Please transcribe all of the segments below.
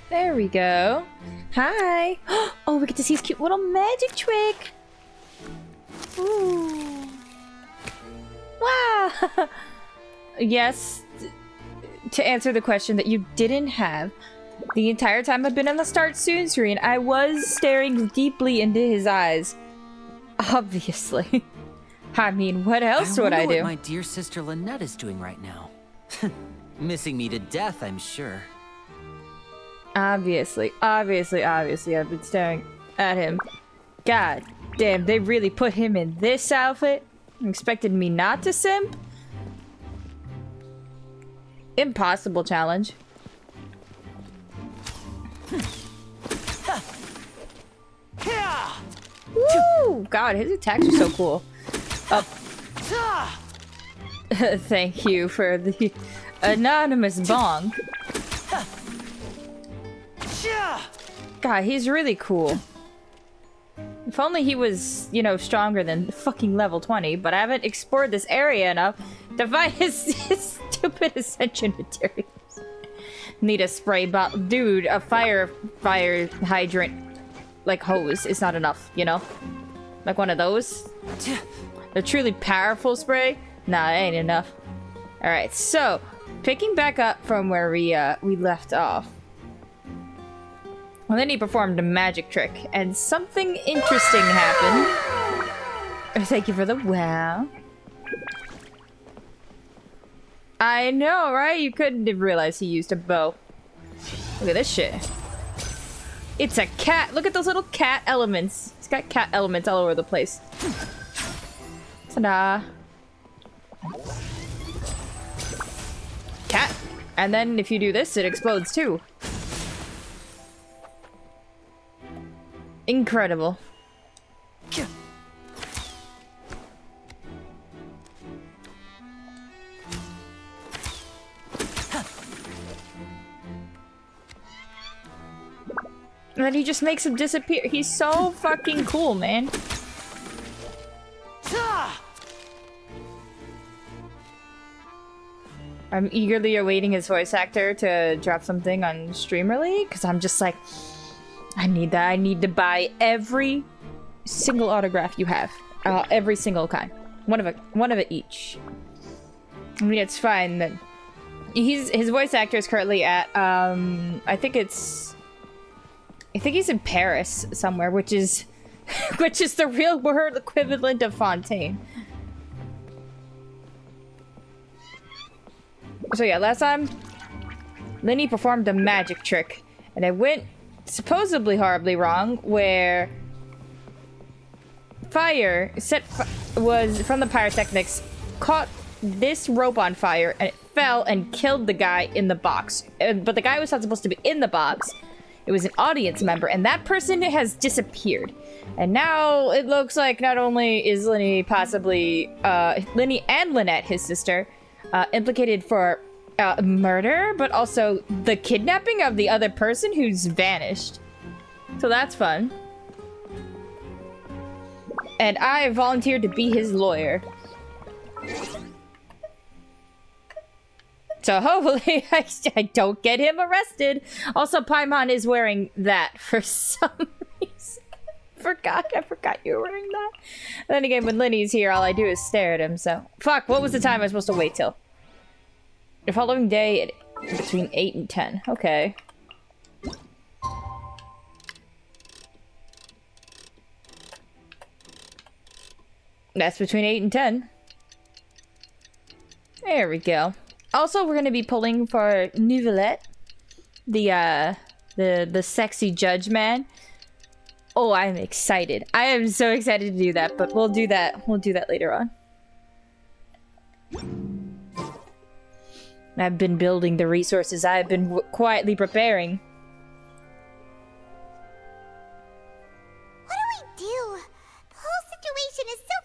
There we go. Hi. Oh, we get to see his cute little magic trick. Ooh. Wow. Yes, to answer the question that you didn't have, the entire time I've been on the start soon screen, I was staring deeply into his eyes. Obviously. I mean, what else would I do? What my dear sister Lynette is doing right now. Missing me to death, I'm sure. Obviously, I've been staring at him. God damn, they really put him in this outfit? Expected me not to simp? Impossible challenge. Woo! God, his attacks are so cool. Thank you for the anonymous bong. God, he's really cool. If only he was, you know, stronger than fucking level 20, but I haven't explored this area enough to find his stupid ascension materials. Need a spray bottle. Dude, a fire hydrant, like, hose is not enough, you know? Like one of those. A truly powerful spray? Nah, that ain't enough. Alright, so, picking back up from where we left off. Well, then he performed a magic trick, and something interesting happened. Thank you for the wow. I know, right? You couldn't have realized he used a bow. Look at this shit. It's a cat. Look at those little cat elements. It's got cat elements all over the place. Ta-da. Cat. And then if you do this, it explodes too. Incredible. And then he just makes him disappear. He's so fucking cool, man. I'm eagerly awaiting his voice actor to drop something on Streamerly, because I'm just like, I need that. I need to buy every single autograph you have. Every single kind. One of it each. I mean, it's fine that his voice actor is currently at I think he's in Paris somewhere, which is the real world equivalent of Fontaine. So yeah, last time Linny performed a magic trick, and it went supposedly horribly wrong, where fire was from the pyrotechnics caught this rope on fire, and it fell and killed the guy in the box. But the guy was not supposed to be in the box. It was an audience member, and that person has disappeared. And now it looks like not only is Linny possibly Linny and Lynette, his sister, implicated for murder, but also the kidnapping of the other person who's vanished. So that's fun. And I volunteered to be his lawyer. So hopefully I don't get him arrested. Also, Paimon is wearing that for some reason. I forgot you were wearing that. And then again, when Linny's here, all I do is stare at him, so... Fuck, what was the time I was supposed to wait till? The following day, between 8 and 10. Okay. That's between 8 and 10. There we go. Also, we're gonna be pulling for Nouvellette, the sexy judge man. Oh, I'm excited. I am so excited to do that, but we'll do that later on. I've been building the resources. I've been quietly preparing. What do we do? The whole situation is so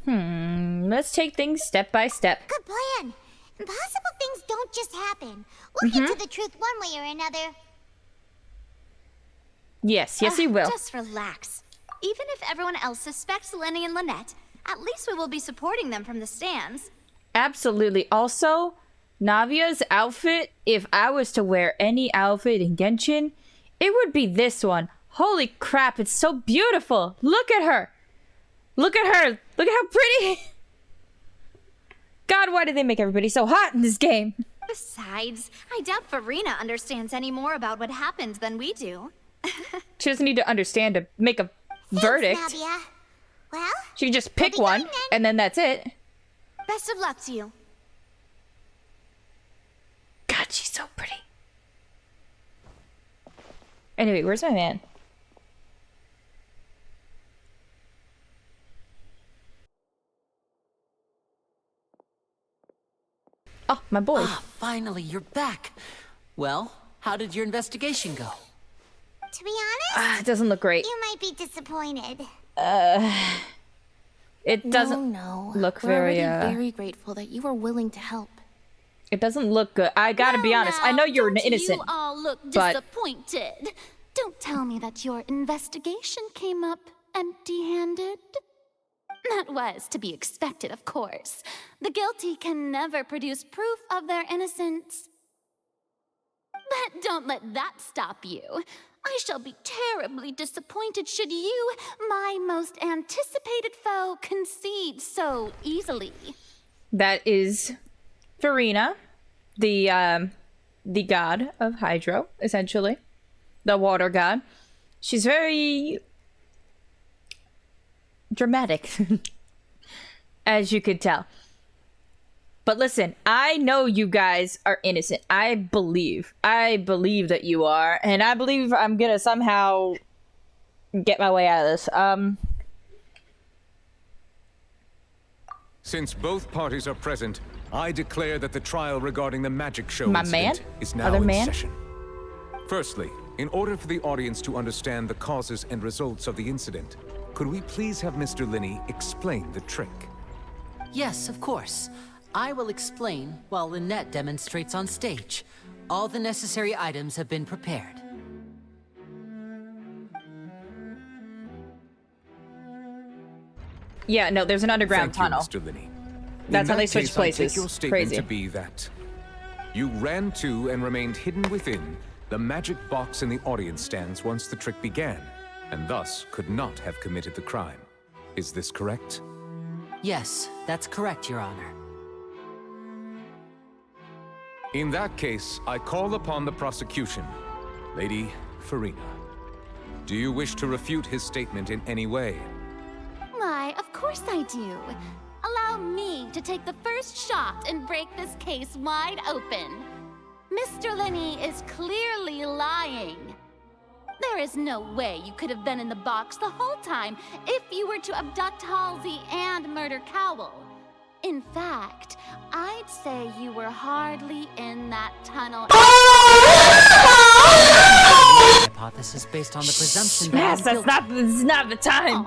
confusing. Let's take things step by step. Good plan. Impossible things don't just happen. We'll get to the truth one way or another. Yes, you will. Just relax. Even if everyone else suspects Lenny and Lynette, at least we will be supporting them from the stands. Absolutely. Also, Navia's outfit, if I was to wear any outfit in Genshin, it would be this one. Holy crap, it's so beautiful. Look at her. Look at her. Look at how pretty. God, why did they make everybody so hot in this game? Besides, I doubt Farina understands any more about what happened than we do. She doesn't need to understand to make a verdict. Navia. Well, She can just pick one, and then that's it. Best of luck to you. God, she's so pretty. Anyway, where's my man? Oh, my boy. Ah, finally, you're back. Well, how did your investigation go? to be honest, It doesn't look great. you might be disappointed. It doesn't No, look we're very, already very grateful that you were willing to help. It doesn't look good. I gotta be Well, honest. now, I know you're don't innocent. You all look but- disappointed. Don't tell me that your investigation came up empty-handed. That was to be expected, of course. The guilty can never produce proof of their innocence. But don't let that stop you. I shall be terribly disappointed should you, my most anticipated foe, concede so easily. That is Farina, the god of Hydro, essentially. The water god. She's very dramatic, as you could tell. But listen, I know you guys are innocent. I believe that you are, and I believe I'm gonna somehow get my way out of this. Since both parties are present, I declare that the trial regarding the magic show My incident man? is now Other in man? session. Firstly, in order for the audience to understand the causes and results of the incident, could we please have Mr. Linney explain the trick? Yes, of course. I will explain while Lynette demonstrates on stage. All the necessary items have been prepared. Yeah, no, there's an underground Thank tunnel. you, Mr. Linney. That's In how they that switch case, places. I take your statement Crazy. to be that you ran to and remained hidden within the magic box in the audience stands once the trick began, and thus could not have committed the crime. Is this correct? Yes, that's correct, Your Honor. In that case, I call upon the prosecution. Lady Farina, do you wish to refute his statement in any way? Why, of course I do. Allow me to take the first shot and break this case wide open. Mr. Linney is clearly lying. There is no way you could have been in the box the whole time if you were to abduct Halsey and murder Cowell. In fact, I'd say you were hardly in that tunnel. Hypothesis based on the presumption that Yes, I'm that's guilty. this is not the time.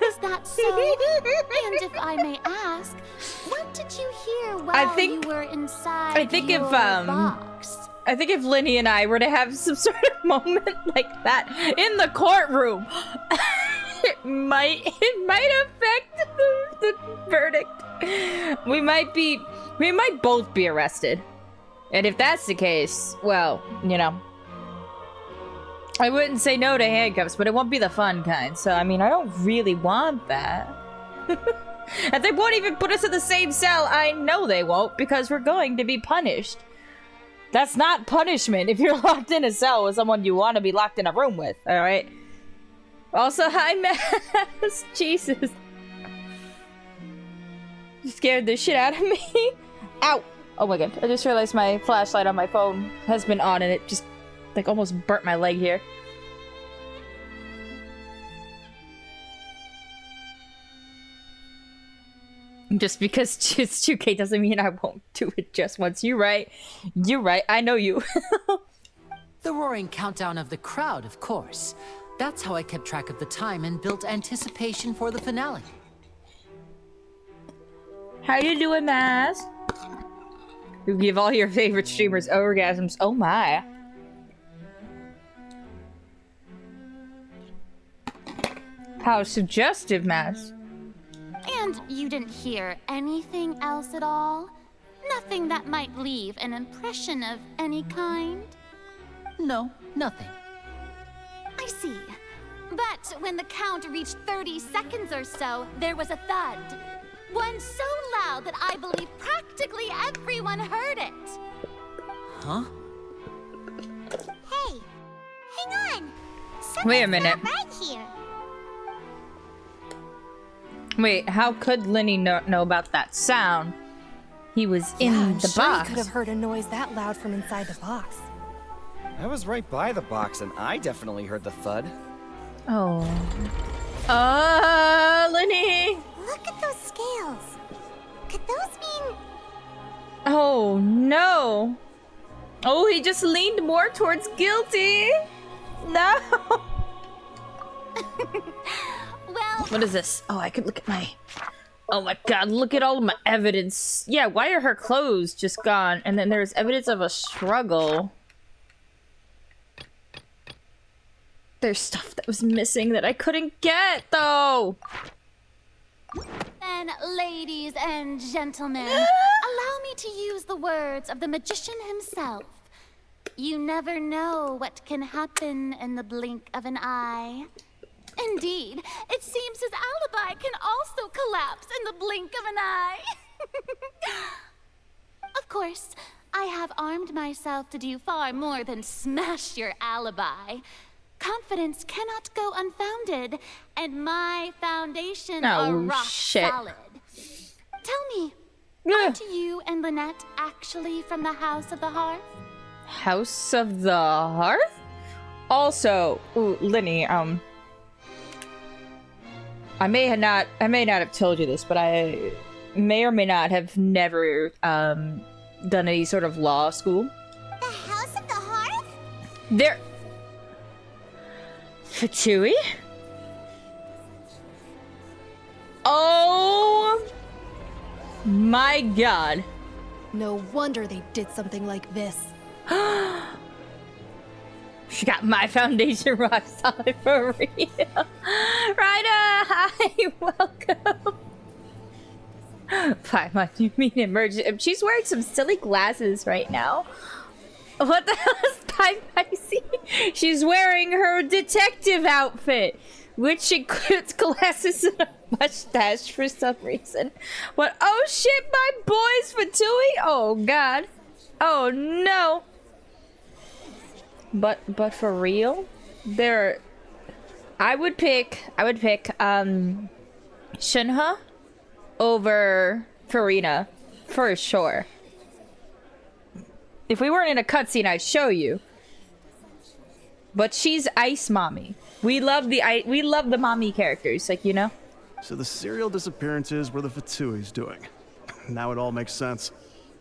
Is that so? And if I may ask, what did you hear while you were inside I think your if, box? I think if Linny and I were to have some sort of moment like that in the courtroom, it might affect the verdict. We might both be arrested. And if that's the case, well, you know, I wouldn't say no to handcuffs, but it won't be the fun kind. So, I mean, I don't really want that. And they won't even put us in the same cell. I know they won't, because we're going to be punished. That's not punishment if you're locked in a cell with someone you want to be locked in a room with, alright? Also, hi, Mass. Jesus. You scared the shit out of me. Ow. Oh my god. I just realized my flashlight on my phone has been on and it just, like, almost burnt my leg here. Just because it's 2K doesn't mean I won't do it just once. You're right. You're right. I know you. The roaring countdown of the crowd, of course. That's how I kept track of the time and built anticipation for the finale. How you doing, Mass? You give all your favorite streamers orgasms. Oh my. How suggestive, Mass. And you didn't hear anything else at all? Nothing that might leave an impression of any kind? No, nothing. I see. But when the count reached 30 seconds or so, there was a thud. One so loud that I believe practically everyone heard it. Huh? Hey, hang on. Wait a Something's minute. not right here. Wait, how could Lenny know about that sound? He was in the sure box. You could have heard a noise that loud from inside the box. I was right by the box, and I definitely heard the thud. Oh. Lenny! Look at those scales. Could those mean... Oh, no. Oh, he just leaned more towards guilty. No. Well, What is this? Oh, I could look at my... Oh my god, look at all of my evidence. Yeah, why are her clothes just gone? And then there's evidence of a struggle. There's stuff that was missing that I couldn't get, though. then, ladies and gentlemen, allow me to use the words of the magician himself. You never know what can happen in the blink of an eye. Indeed, it seems his alibi can also collapse in the blink of an eye. Of course, I have armed myself to do far more than smash your alibi. Confidence cannot go unfounded, and my foundations are rock solid. Tell me, aren't you and Lynette actually from the House of the Hearth? House of the Hearth? Also, ooh, Lenny, I may not have told you this, but I may or may not have never done any sort of law school. The House of the Hearth? There. Fatui? Oh my god. No wonder they did something like this. She got my foundation rock solid for real. Ryder, hi, welcome. 5 months, you mean emergency? She's wearing some silly glasses right now. What the hell is Spicy? She's wearing her detective outfit, which includes glasses and a mustache for some reason. What? Oh shit, my boys Fatui? Oh god. Oh no. But for real, I would pick Shinha over Farina for sure. If we weren't in a cutscene, I'd show you. But she's Ice Mommy. We love the mommy characters, like, you know. So the serial disappearances were the Fatui's doing. Now it all makes sense.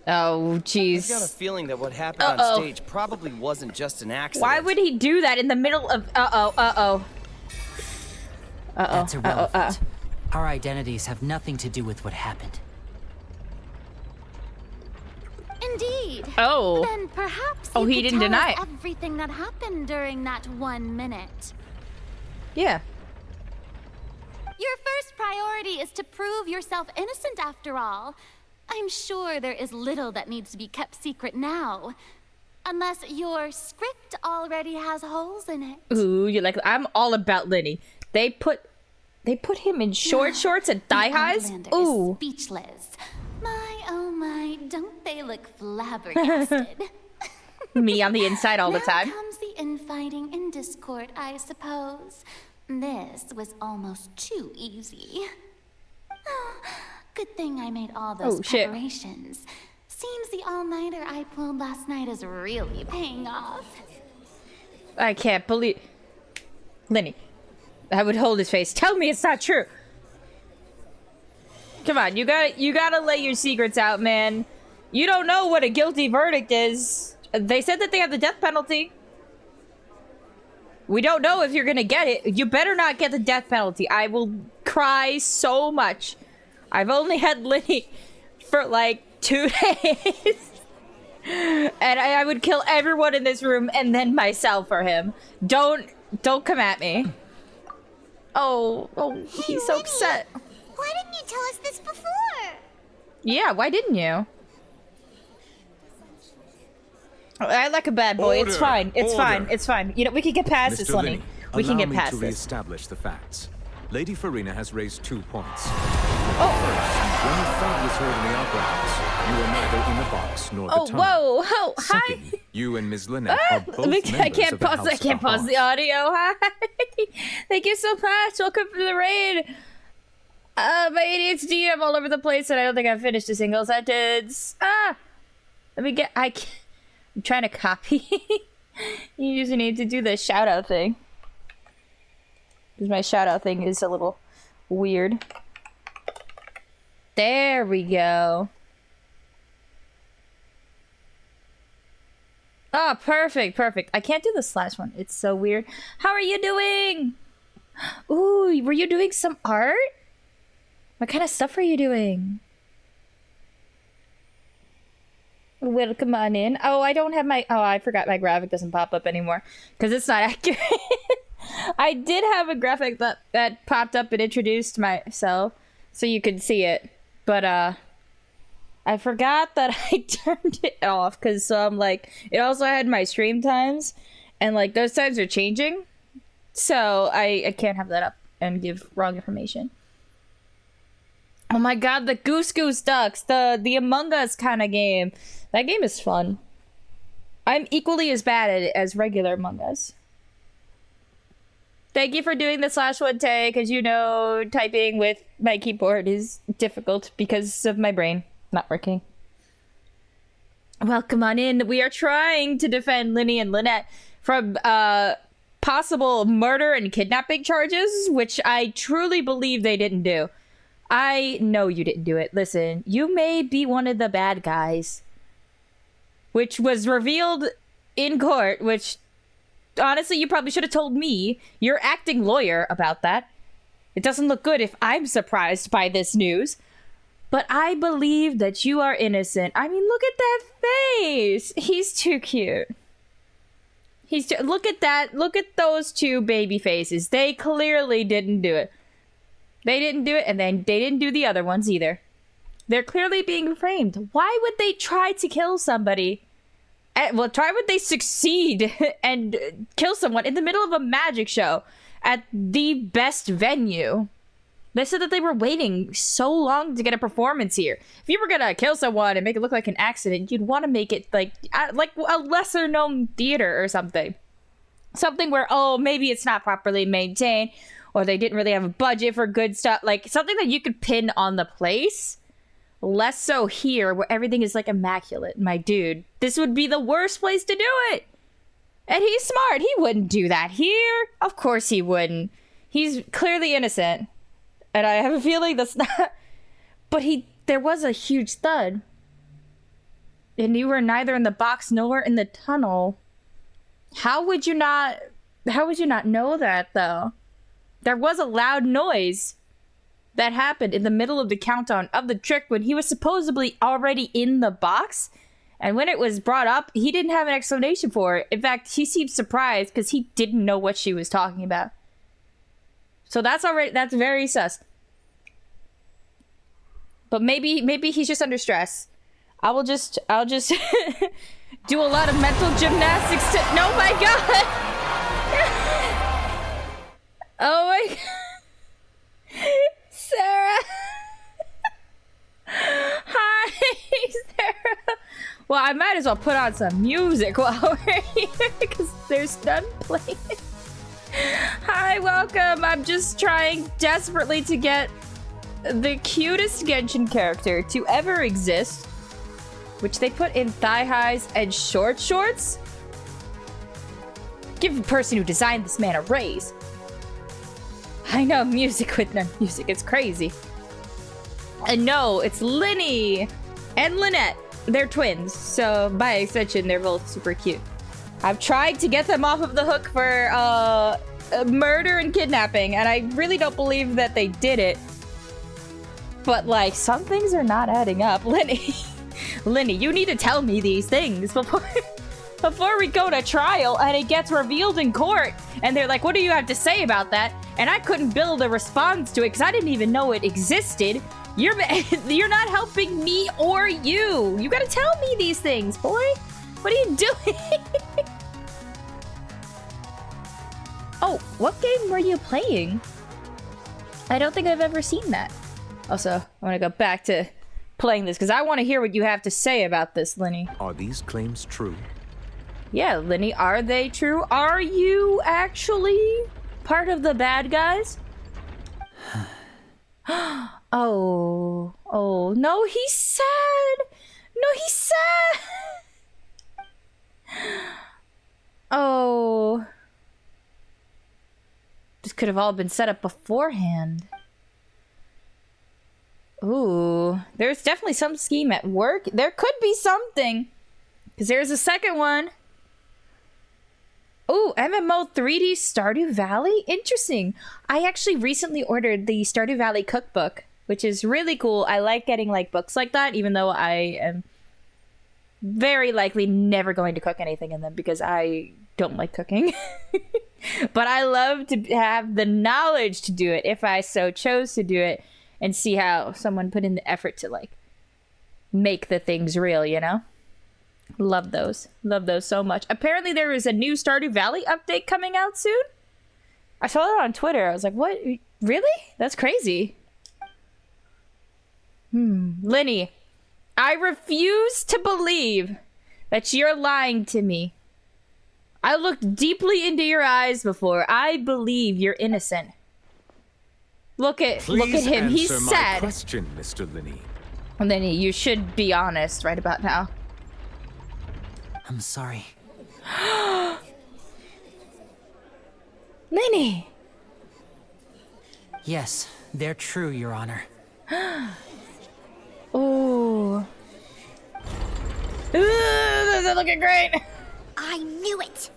Oh, jeez. I got a feeling that what happened on stage probably wasn't just an accident. Why would he do that in the middle of... Uh-oh. That's irrelevant. Our identities have nothing to do with what happened. Indeed. Oh. Then perhaps Oh, you he could didn't tell deny us it. everything that happened during that 1 minute. Yeah. Your first priority is to prove yourself innocent after all. I'm sure there is little that needs to be kept secret now. Unless your script already has holes in it. Ooh, you like... I'm all about Lenny. They put him in shorts and thigh highs? Outlander Ooh. is speechless. My, oh my, don't they look flabbergasted? Me on the inside all the time. Now comes the infighting and discord, I suppose. This was almost too easy. Good thing I made all those shit. preparations. Seems the all-nighter I pulled last night is really paying off. I can't believe... Lenny. I would hold his face. Tell me it's not true. Come on, you gotta lay your secrets out, man. You don't know what a guilty verdict is. They said that they have the death penalty. We don't know if you're gonna get it. You better not get the death penalty. I will cry so much. I've only had Lenny for like 2 days. And I would kill everyone in this room and then myself for him. Don't come at me. Oh, he's so upset. Why didn't you tell us this before? Yeah, why didn't you? I like a bad boy. It's Order, fine. It's order. fine. It's fine. You know, we can get past this, Mr. Lenny. Linney, We can allow get me past to this. reestablish the facts. Lady Farina has raised 2 points. Oh. First, when the thud was heard in the opera house, you were neither in the box nor the Oh, tunnel. whoa. Oh, hi. Second, you and Ms. Lynette are both I members can't of the pause. House I can't of pause the Art. audio. Hi. Thank you so much. Welcome to the raid. My ADHD, I'm all over the place, and I don't think I've finished a single sentence. Let me get. I'm trying to copy. You usually need to do the shout out thing. Because my shout out thing is a little weird. There we go. Oh, perfect, perfect. I can't do the slash one. It's so weird. How are you doing? Ooh, were you doing some art? What kind of stuff are you doing? Welcome on in. Oh, I don't have my... Oh, I forgot my graphic doesn't pop up anymore. Because it's not accurate. I did have a graphic that popped up and introduced myself. So you could see it. But, I forgot that I turned it off. Because, so I'm like... It also had my stream times. And, like, those times are changing. So, I can't have that up and give wrong information. Oh my god, the Goose Goose Ducks, the Among Us kind of game. That game is fun. I'm equally as bad at it as regular Among Us. Thank you for doing the slash one, Tay, because you know typing with my keyboard is difficult because of my brain not working. Welcome on in. We are trying to defend Linny and Lynette from possible murder and kidnapping charges, which I truly believe they didn't do. I know you didn't do it. Listen, you may be one of the bad guys. Which was revealed in court, which honestly you probably should have told me, your acting lawyer, about that. It doesn't look good if I'm surprised by this news. But I believe that you are innocent. I mean, look at that face. He's too cute. Look at that. Look at those two baby faces. They clearly didn't do it. They didn't do it, and then they didn't do the other ones either. They're clearly being framed. Why would they try to kill somebody? Well, why would they succeed and kill someone in the middle of a magic show at the best venue? They said that they were waiting so long to get a performance here. If you were gonna kill someone and make it look like an accident, you'd want to make it like a lesser known theater or something. Something where, oh, maybe it's not properly maintained, or they didn't really have a budget for good stuff. Like, something that you could pin on the place. Less so here, where everything is, like, immaculate. My dude, this would be the worst place to do it. And he's smart. He wouldn't do that here. Of course he wouldn't. He's clearly innocent. And I have a feeling that's not... But there was a huge thud. And you were neither in the box nor in the tunnel. How would you not know that, though? There was a loud noise that happened in the middle of the countdown of the trick when he was supposedly already in the box. And when it was brought up, he didn't have an explanation for it. In fact, he seemed surprised because he didn't know what she was talking about. So that's very sus. But maybe he's just under stress. I'll just do a lot of mental gymnastics to... No, my God! Oh my God. Sarah. Hi, Sarah. Well, I might as well put on some music while we're here because there's none playing. Hi, welcome. I'm just trying desperately to get the cutest Genshin character to ever exist, which they put in thigh highs and short shorts. Give the person who designed this man a raise. I know, music with no music. It's crazy. And no, it's Linny and Lynette. They're twins, so by extension, they're both super cute. I've tried to get them off of the hook for murder and kidnapping, and I really don't believe that they did it. But, like, some things are not adding up. Linny, you need to tell me these things before we go to trial and it gets revealed in court. And they're like, what do you have to say about that? And I couldn't build a response to it because I didn't even know it existed. You're not helping me or you. You gotta tell me these things, boy. What are you doing? Oh, what game were you playing? I don't think I've ever seen that. Also, I want to go back to playing this because I want to hear what you have to say about this, Linny. Are these claims true? Yeah, Linny, are they true? Are you actually part of the bad guys? Oh, no, he's sad. No, he's sad. Oh. This could have all been set up beforehand. Ooh, there's definitely some scheme at work. There could be something. Because there's a second one. Ooh, MMO 3D Stardew Valley? Interesting. I actually recently ordered the Stardew Valley cookbook, which is really cool. I like getting like books like that, even though I am very likely never going to cook anything in them because I don't like cooking. But I love to have the knowledge to do it if I so chose to do it and see how someone put in the effort to like make the things real, you know? Love those. Love those so much. Apparently there is a new Stardew Valley update coming out soon. I saw it on Twitter. I was like, what? Really? That's crazy. Linny, I refuse to believe that you're lying to me. I looked deeply into your eyes before. I believe you're innocent. Look at him. He's answer sad. My question, Mr. Linny. Linny, you should be honest right about now. I'm sorry. Linny! Yes, they're true, Your Honor. Ooh. This is looking great! I knew it!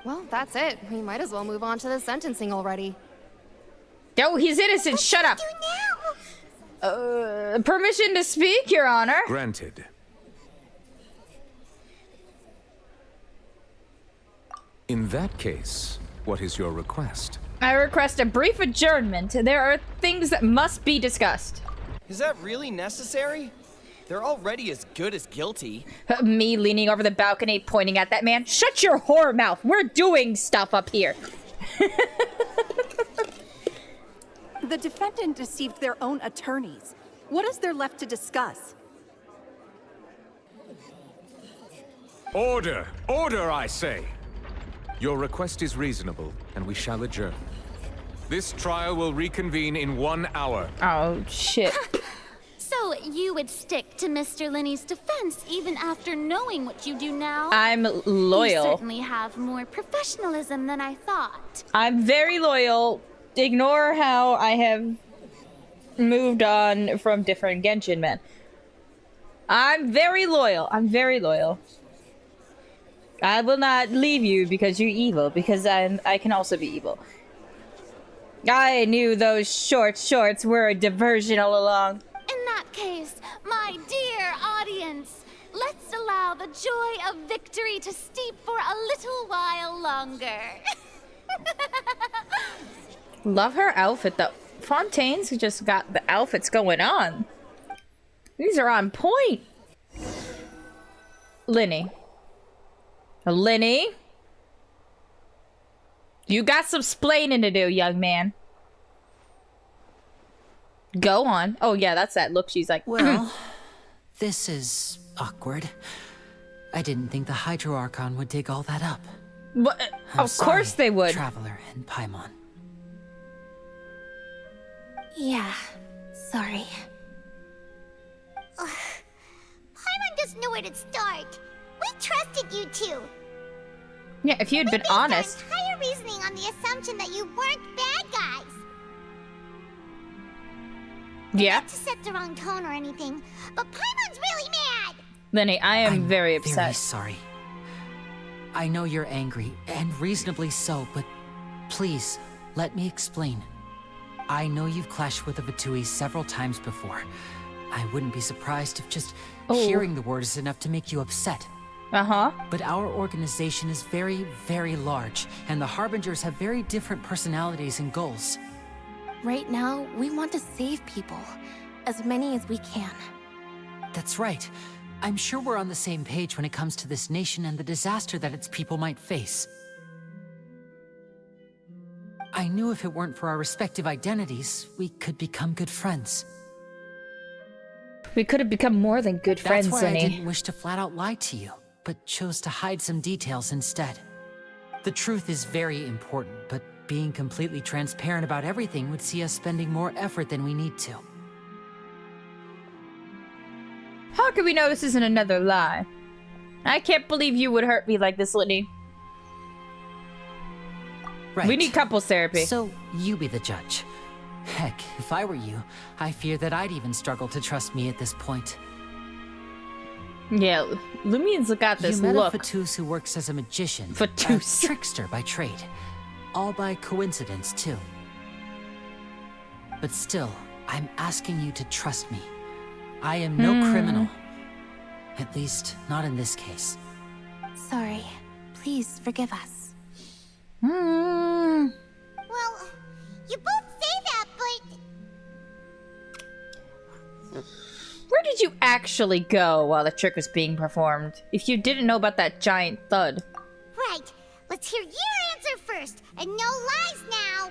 Well, that's it. We might as well move on to the sentencing already. Oh, he's innocent. Shut up. Do now? Permission to speak, Your Honor. Granted. In that case, what is your request? I request a brief adjournment. There are things that must be discussed. Is that really necessary? They're already as good as guilty. Me leaning over the balcony, pointing at that man. Shut your whore mouth. We're doing stuff up here. The defendant deceived their own attorneys. What is there left to discuss? Order! Order, I say! Your request is reasonable, and we shall adjourn. This trial will reconvene in 1 hour. Oh, shit. So you would stick to Mr. Linney's defense even after knowing what you do now? I'm You loyal. certainly have more professionalism than I thought. I'm very loyal. Ignore how I have moved on from different Genshin men. I'm very loyal. I'm very loyal. I will not leave you because you're evil, because I can also be evil. I knew those shorts were a diversion all along. In that case, my dear audience, let's allow the joy of victory to steep for a little while longer. Love her outfit though. Fontaine's just got the outfits going on. These are on point. Linny. Linny? You got some splaining to do, young man. Go on. Oh yeah, that's that look. She's like, Well, this is awkward. I didn't think the Hydro Archon would dig all that up. What? I'm Of course sorry, they would. Traveler and Paimon. Yeah, sorry. Paimon doesn't know where to start. We trusted you two. Yeah, if you had been Based honest. our entire reasoning on the assumption that you weren't bad guys. Yeah. Not to set the wrong tone or anything, but Paimon's really mad. Linny, I am I'm very very upset. sorry. I know you're angry, and reasonably so, but please, let me explain. I know you've clashed with the Vatui several times before. I wouldn't be surprised if just hearing the word is enough to make you upset. Uh-huh. But our organization is very, very large, and the Harbingers have very different personalities and goals. Right now, we want to save people. As many as we can. That's right. I'm sure we're on the same page when it comes to this nation and the disaster that its people might face. I knew if it weren't for our respective identities, we could become good friends. We could have become more than good friends, That's why I Zinni. didn't wish to flat out lie to you, but chose to hide some details instead. The truth is very important, but being completely transparent about everything would see us spending more effort than we need to. How can we know this isn't another lie? I can't believe you would hurt me like this, Lidney. Right. We need couples therapy. So, you be the judge. Heck, if I were you, I fear that I'd even struggle to trust me at this point. Yeah, Lumine's got this you met look. a Fatus who works as a magician. Fatus. A trickster by trade. All by coincidence, too. But still, I'm asking you to trust me. I am no criminal. At least, not in this case. Sorry. Please forgive us. Well, you both say that, but... Where did you actually go while the trick was being performed? If you didn't know about that giant thud. Right. Let's hear your answer first, and no lies now.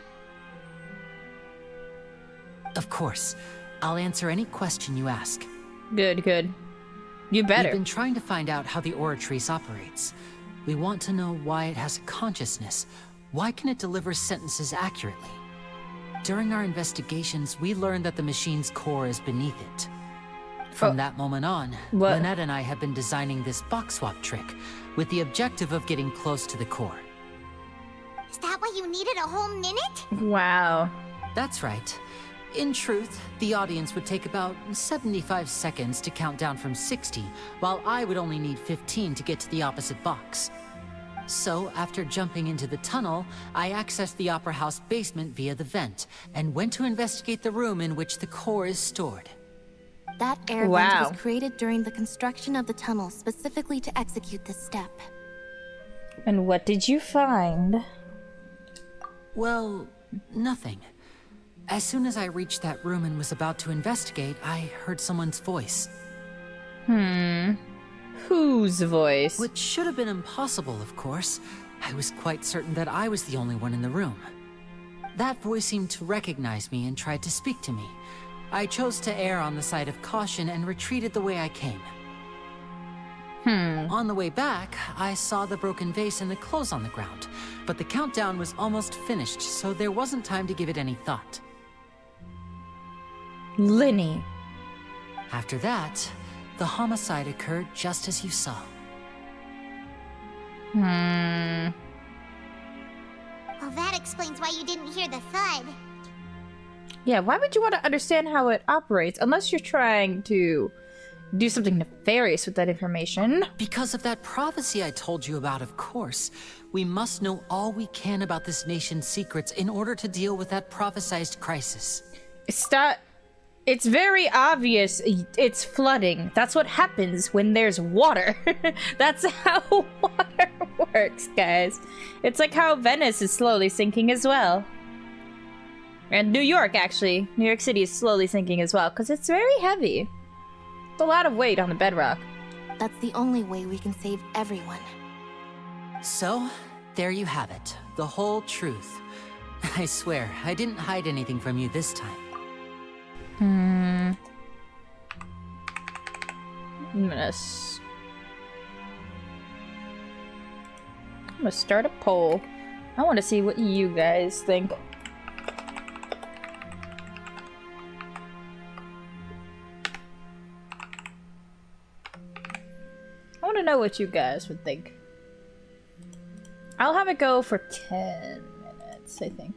Of course. I'll answer any question you ask. Good, good. You better. We've been trying to find out how the Oratrice operates. We want to know why it has a consciousness. Why can it deliver sentences accurately? During our investigations, we learned that the machine's core is beneath it. From that moment on, Lynette and I have been designing this box swap trick with the objective of getting close to the core. Is that why you needed a whole minute? Wow. That's right. In truth, the audience would take about 75 seconds to count down from 60, while I would only need 15 to get to the opposite box. So, after jumping into the tunnel, I accessed the Opera House basement via the vent, and went to investigate the room in which the core is stored. That air Wow. vent was created during the construction of the tunnel specifically to execute this step. And what did you find? Well, nothing. As soon as I reached that room and was about to investigate, I heard someone's voice. Whose voice? Which should have been impossible, of course. I was quite certain that I was the only one in the room. That voice seemed to recognize me and tried to speak to me. I chose to err on the side of caution and retreated the way I came. On the way back, I saw the broken vase and the clothes on the ground, but the countdown was almost finished, so there wasn't time to give it any thought. Linny. After that, the homicide occurred just as you saw. Well, that explains why you didn't hear the thud. Yeah, why would you want to understand how it operates unless you're trying to do something nefarious with that information? Because of that prophecy I told you about, of course. We must know all we can about this nation's secrets in order to deal with that prophesized crisis. It's very obvious it's flooding. That's what happens when there's water. That's how water works, guys. It's like how Venice is slowly sinking as well. And New York, actually. New York City is slowly sinking as well, because it's very heavy. It's a lot of weight on the bedrock. That's the only way we can save everyone. So, there you have it. The whole truth. I swear, I didn't hide anything from you this time. I'm gonna start a poll. I want to see what you guys think. I want to know what you guys would think. I'll have it go for 10 minutes, I think.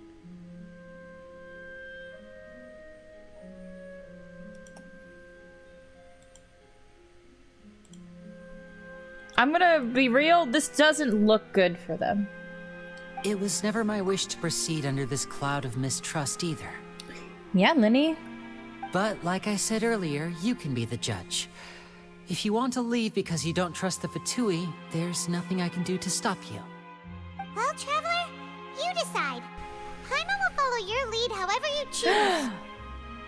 I'm gonna be real, this doesn't look good for them. It was never my wish to proceed under this cloud of mistrust either. Yeah, Linny. But like I said earlier, you can be the judge. If you want to leave because you don't trust the Fatui, there's nothing I can do to stop you. Well, Traveler, you decide. Paimon will follow your lead however you choose.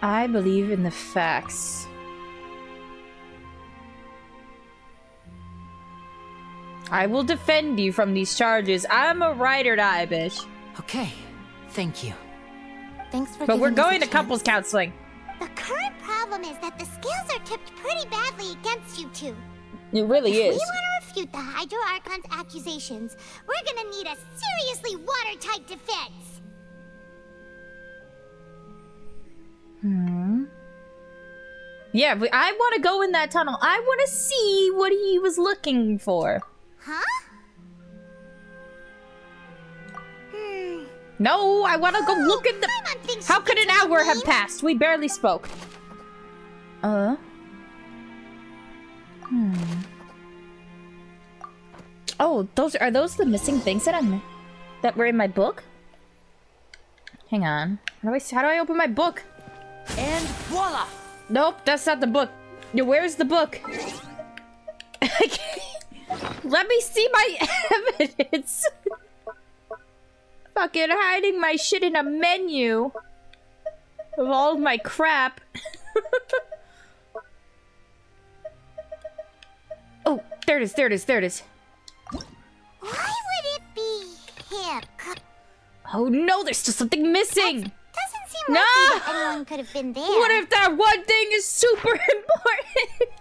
I believe in the facts. I will defend you from these charges. I'm a ride or die, bitch. Okay, thank you. Thanks for But we're giving us a going to chance. couples counseling. The current problem is that the scales are tipped pretty badly against you two. It really If is. we want to refute the Hydro Archon's accusations, we're gonna need a seriously watertight defense. Yeah, I want to go in that tunnel. I want to see what he was looking for. Huh? No, I want to go look in the... Paimon thinks How she could an gets what hour we have mean. passed? We barely spoke. Oh, are those the missing things that were in my book? Hang on. How do I open my book? And voila! Nope, that's not the book. Where's the book? Let me see my evidence. Fucking hiding my shit in a menu of all of my crap. Oh, there it is, there it is, there it is. Why would it be him? Oh no, there's still something missing. Doesn't seem No! likely that anyone could have been there. What if that one thing is super important?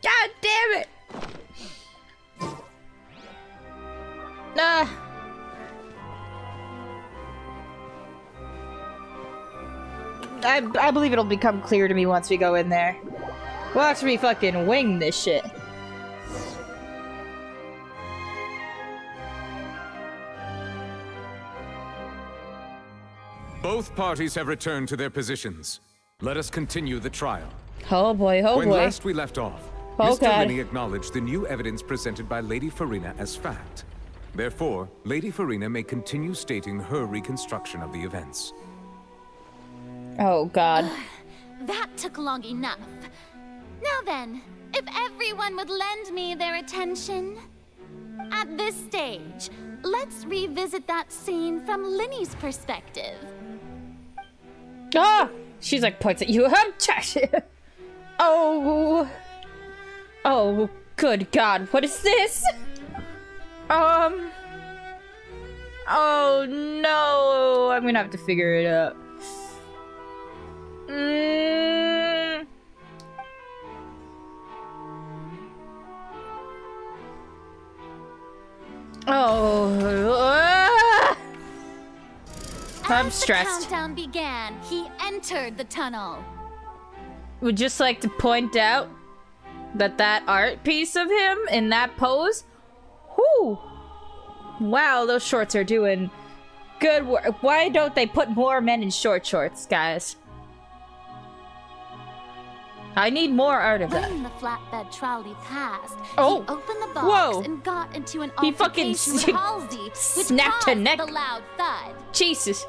God damn it. I believe it'll become clear to me once we go in there. Watch me fucking wing this shit. Both parties have returned to their positions. Let us continue the trial. Oh boy, oh When boy. last we left off, Oh, Mr. God. Linney acknowledged the new evidence presented by Lady Farina as fact. Therefore, Lady Farina may continue stating her reconstruction of the events. Oh god. That took long enough. Now then, if everyone would lend me their attention. At this stage, let's revisit that scene from Linny's perspective. Ah! She's like points at you. Oh. Oh, good god. What is this? Oh no. I'm gonna have to figure it out. I'm As stressed. the countdown began, he entered the tunnel. Would just like to point out that art piece of him in that pose, whoo! Wow, those shorts are doing good work. Why don't they put more men in short shorts, guys? I need more art of that. When the flatbed trolley passed, Oh. he opened the box Whoa. and got into an He fucking altercation with Halsey, which snapped a caused neck. the loud thud. Jesus.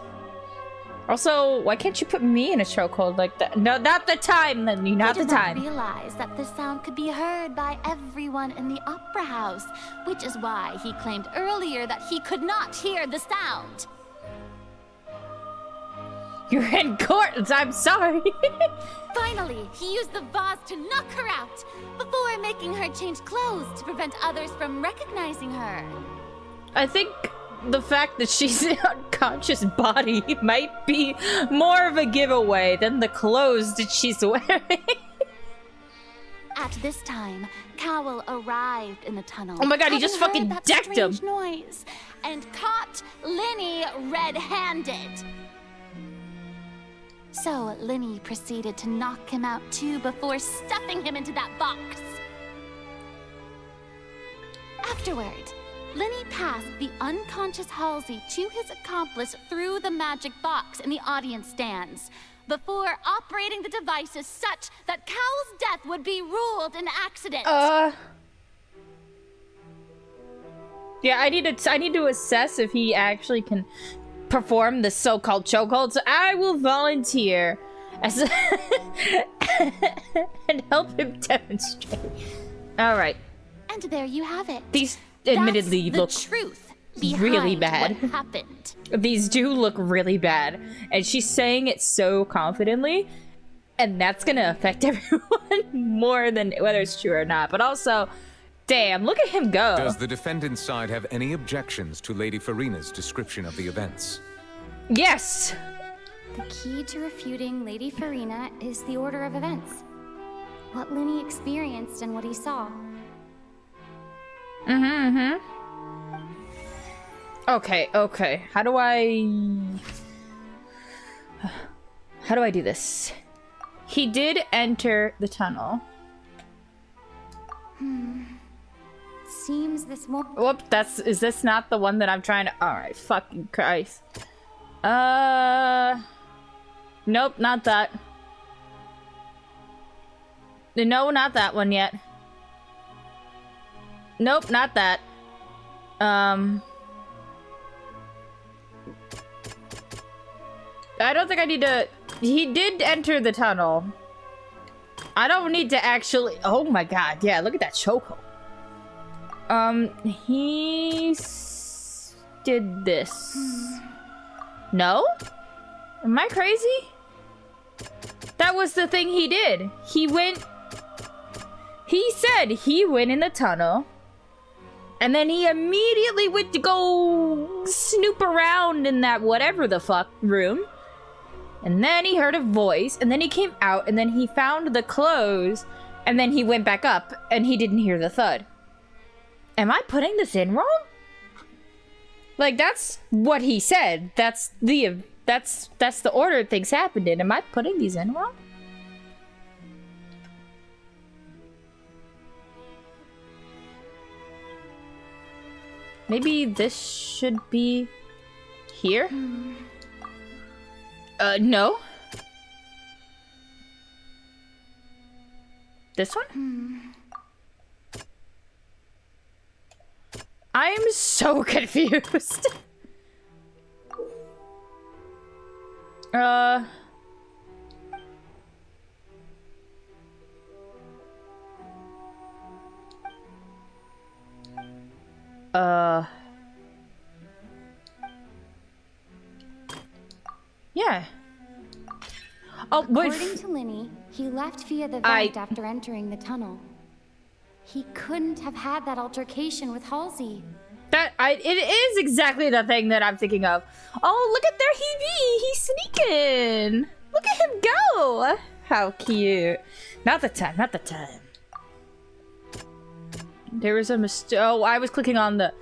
Also, why can't you put me in a chokehold like that? No, not the time, Lindy, not He the did time. not realize that the sound could be heard by everyone in the opera house, which is why he claimed earlier that he could not hear the sound. You're in court. I'm sorry. Finally, he used the vase to knock her out before making her change clothes to prevent others from recognizing her. I think the fact that she's an unconscious body might be more of a giveaway than the clothes that she's wearing. At this time, Cowell arrived in the tunnel. Oh my god, he having just heard fucking that decked him. strange noise, and caught Linny red-handed. So Linny proceeded to knock him out too before stuffing him into that box. Afterward, Linny passed the unconscious Halsey to his accomplice through the magic box in the audience stands, before operating the devices such that Cowell's death would be ruled an accident. Yeah, I need to assess if he actually can perform the so-called chokehold, so I will volunteer as and help him demonstrate. All right. And there you have it. These admittedly That's look the truth behind really bad. what happened. These do look really bad, and she's saying it so confidently, and that's gonna affect everyone more than whether it's true or not. But also, Damn, look at him go. Does the defendant's side have any objections to Lady Farina's description of the events? Yes. The key to refuting Lady Farina is the order of events. What Linny experienced and what he saw. Okay. How do I do this? He did enter the tunnel. Seems this won't. Whoop, is this not the one that I'm trying to... Alright, fucking Christ. Nope, not that. No, not that one yet. Nope, not that. I don't think I need to... He did enter the tunnel. I don't need to actually... Oh my god, yeah, look at that chokehold. He did this. No? Am I crazy? That was the thing he did. He said he went in the tunnel. And then he immediately went to go snoop around in that whatever the fuck room. And then he heard a voice. And then he came out. And then he found the clothes. And then he went back up. And he didn't hear the thud. Am I putting this in wrong? Like, that's what he said. That's the order things happened in. Am I putting these in wrong? Maybe this should be here? No. This one? I'm so confused. Yeah. Oh, but according to Linny, he left via the vent after entering the tunnel. He couldn't have had that altercation with Halsey. It is exactly the thing that I'm thinking of. Oh, look at there he be. He's sneaking. Look at him go. How cute. Not the time. There was a mistake. Oh, I was clicking on the...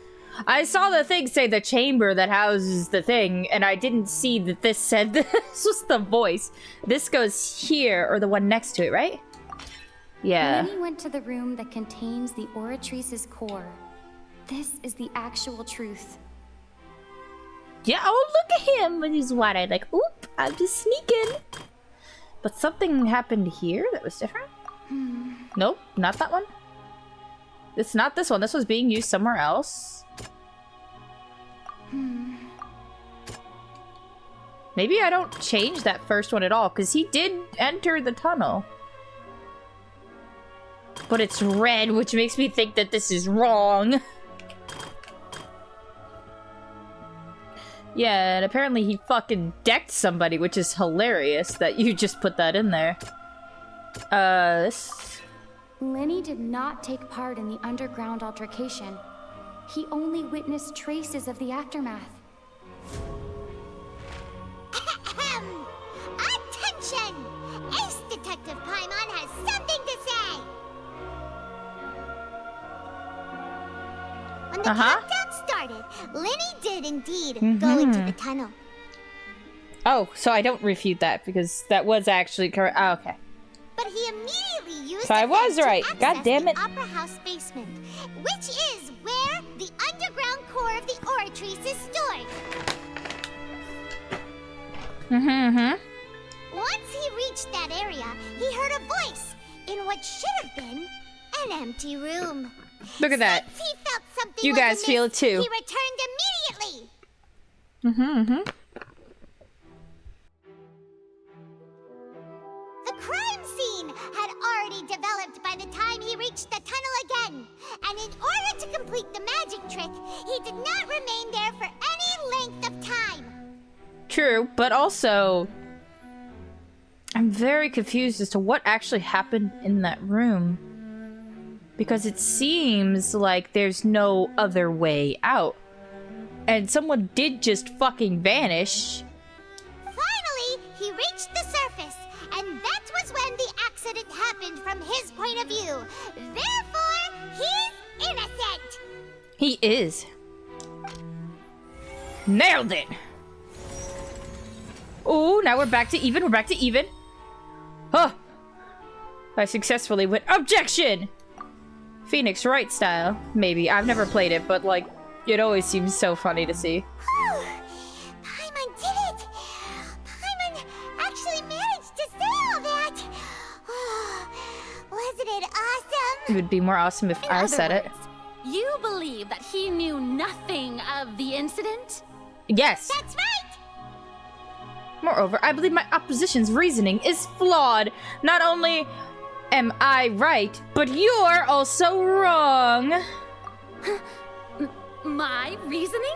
I saw the thing say the chamber that houses the thing, and I didn't see that this said this was the voice. This goes here, or the one next to it, right? Yeah. Linny went to the room that contains the Oratrice's core. This is the actual truth. Yeah, oh, look at him with his wide-eyed, like, oop, I'm just sneaking. But something happened here that was different? Nope, not that one. It's not this one. This was being used somewhere else. Maybe I don't change that first one at all, because he did enter the tunnel. But it's red, which makes me think that this is wrong. Yeah, and apparently he fucking decked somebody, which is hilarious that you just put that in there. This... Linny did not take part in the underground altercation. He only witnessed traces of the aftermath. Attention! Ace Detective Paimon has something to say! When the countdown started, Linny did indeed go into the tunnel. Oh, so I don't refute that, because that was actually correct. Oh, okay. But he immediately used so I was right. God damn it. the Opera House basement, which is where the underground core of the Oratrice is stored. Once he reached that area, he heard a voice in what should have been an empty room. Look at that. Since he felt something you guys feel it too. He returned immediately. The crime scene had already developed by the time he reached the tunnel again. And in order to complete the magic trick, he did not remain there for any length of time. True, but also... I'm very confused as to what actually happened in that room. Because it seems like there's no other way out. And someone did just fucking vanish. Finally, he reached the surface, and that was when the accident happened from his point of view. Therefore, he's innocent. He is. Nailed it! Oh, now we're back to even. We're back to even. Huh. I successfully went. Objection! Phoenix Wright style. Maybe. I've never played it, but, like, it always seems so funny to see. Paimon did it! Paimon actually managed to say all that! Wasn't it awesome? It would be more awesome if I said it. You believe that he knew nothing of the incident? Yes. That's right! Moreover, I believe my opposition's reasoning is flawed. Not only am I right, but you're also wrong. My reasoning?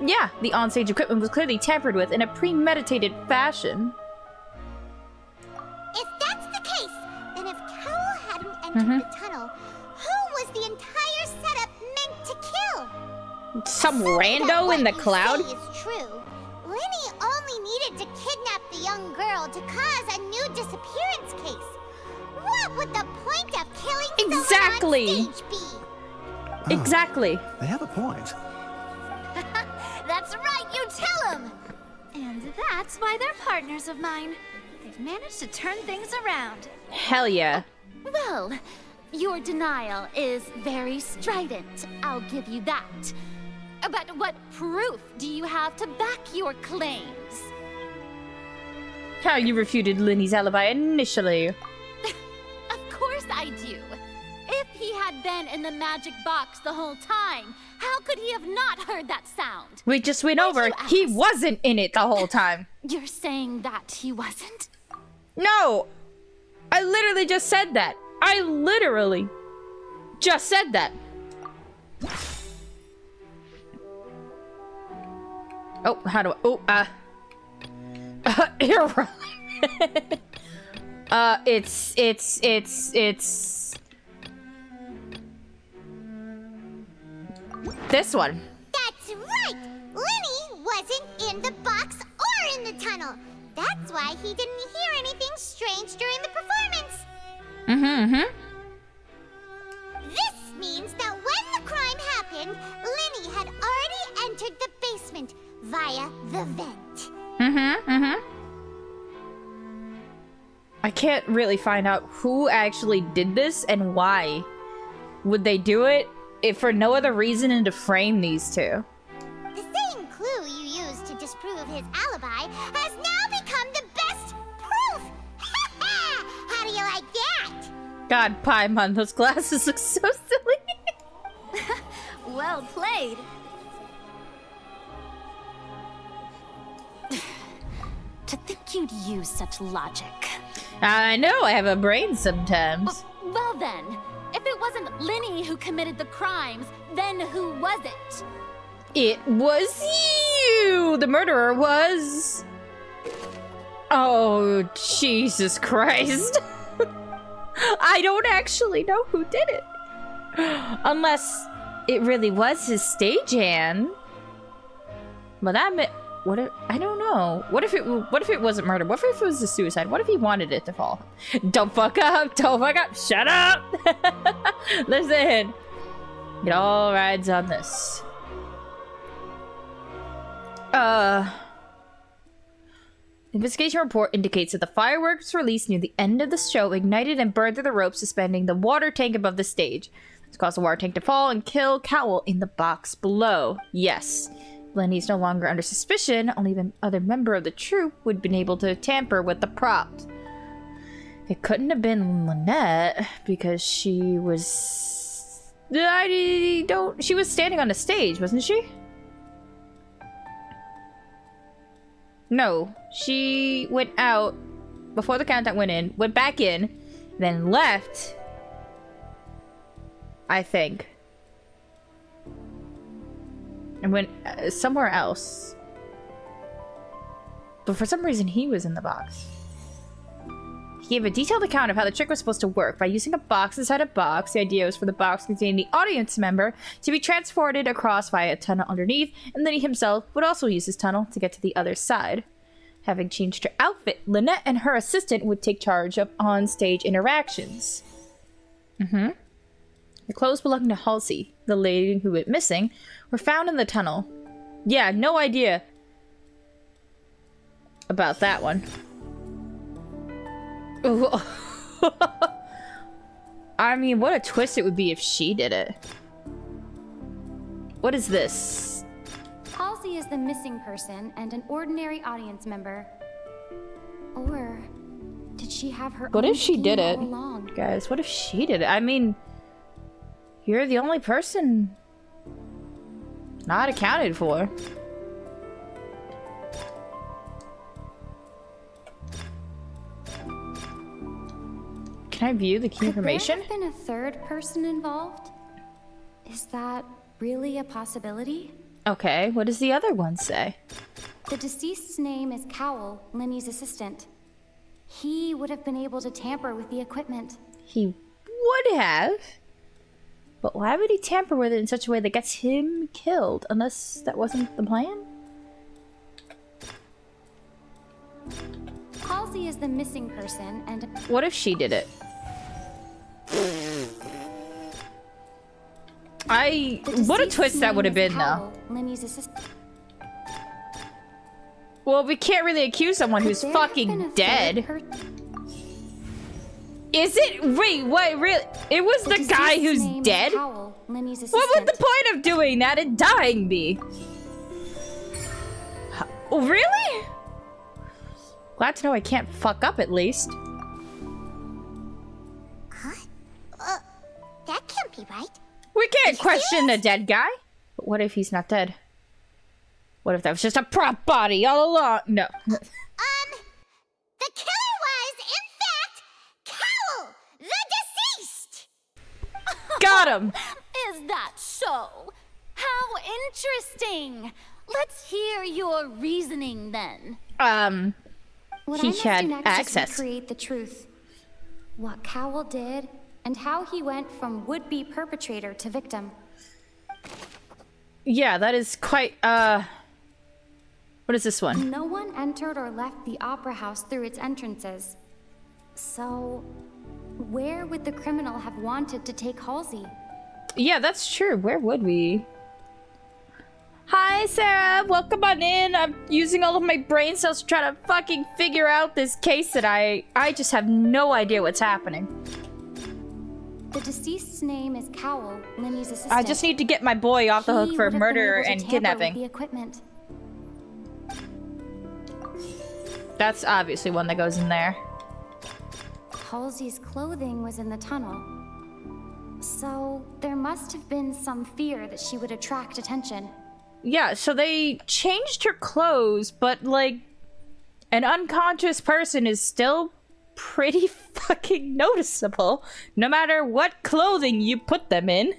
Yeah, the onstage equipment was clearly tampered with in a premeditated fashion. If that's the case, then if Carol hadn't entered the tunnel, who was the entire setup meant to kill? Some rando in the cloud? What you say is true. Linny only needed to kidnap the young girl to cause a new disappearance case. What would the point of killing Exactly. someone on stage be? Exactly. They have a point. That's right, you tell him! And that's why they're partners of mine. They've managed to turn things around. Hell yeah. Well, your denial is very strident, I'll give you that. But what proof do you have to back your claims? How you refuted Linny's alibi initially. Of course I do. If he had been in the magic box the whole time, how could he have not heard that sound? We just went over. He wasn't in it the whole time. You're saying that he wasn't? No! I literally just said that. I literally just said that. Oh, how do I... Oh, irrelevant. It's... This one. That's right! Linny wasn't in the box or in the tunnel. That's why he didn't hear anything strange during the performance. This means that when the crime happened, Linny had already entered the basement via the vent. I can't really find out who actually did this and why. Would they do it if for no other reason than to frame these two? The same clue you used to disprove his alibi has now become the best proof! How do you like that? God, Paimon, those glasses look so silly. Well played. To think you'd use such logic. I know, I have a brain sometimes. Well then, if it wasn't Linny who committed the crimes, then who was it? It was you! The murderer was... Oh, Jesus Christ. I don't actually know who did it. Unless it really was his stagehand. But that meant... What if... I don't know. What if it wasn't murder? What if it was a suicide? What if he wanted it to fall? Don't fuck up! Don't fuck up! Shut up! Listen. It all rides on this. Investigation report indicates that the fireworks released near the end of the show ignited and burned through the rope suspending the water tank above the stage. This caused the water tank to fall and kill Cowell in the box below. Yes. Lenny's no longer under suspicion. Only the other member of the troupe would have been able to tamper with the props. It couldn't have been Lynette because she was... She was standing on the stage, wasn't she? No, she went out before the countdown went in, went back in, then left. I think. And went somewhere else. But for some reason, he was in the box. He gave a detailed account of how the trick was supposed to work. By using a box inside a box, the idea was for the box containing the audience member to be transported across via a tunnel underneath, and then he himself would also use his tunnel to get to the other side. Having changed her outfit, Lynette and her assistant would take charge of on-stage interactions. The clothes belonging to Halsey, the lady who went missing, were found in the tunnel. Yeah, no idea about that one. I mean, what a twist it would be if she did it. What is this? Halsey is the missing person and an ordinary audience member. Or did she have her What own if she did scheme it? all along? Guys, what if she did it? I mean, you're the only person not accounted for. Can I view the key information? Could there have been a third person involved? Is that really a possibility? Okay, what does the other one say? The deceased's name is Cowell, Lenny's assistant. He would have been able to tamper with the equipment. He would have. But why would he tamper with it in such a way that gets him killed? Unless that wasn't the plan? Halsey is the missing person and... What if she did it? What a twist that would have been, though. Lenny's assistant. Well, we can't really accuse someone who's fucking dead. Is it? Wait, what? Really? It was the guy who's dead? Cowell, Lenny's What would the point of doing that and dying be? Oh, really? Glad to know I can't fuck up at least. Huh? That can't be right. We can't question a dead guy. But what if he's not dead? What if that was just a prop body all along? No. The killer was, in fact, Cowell, the deceased! Got him! Is that so? How interesting! Let's hear your reasoning then. What he I must had do next access. Is recreate the truth. What Cowell did, and how he went from would-be perpetrator to victim. Yeah, that is quite, what is this one? No one entered or left the opera house through its entrances. So, where would the criminal have wanted to take Halsey? Yeah, that's true. Where would we? Hi, Sarah. Welcome on in. I'm using all of my brain cells to try to fucking figure out this case that I just have no idea what's happening. The deceased's name is Cowell, Lenny's assistant. I just need to get my boy off the hook He for would have murder been able to and tamper kidnapping. with the equipment. That's obviously one that goes in there. Halsey's clothing was in the tunnel. So, there must have been some fear that she would attract attention. Yeah, so they changed her clothes, but like an unconscious person is still pretty fucking noticeable, no matter what clothing you put them in.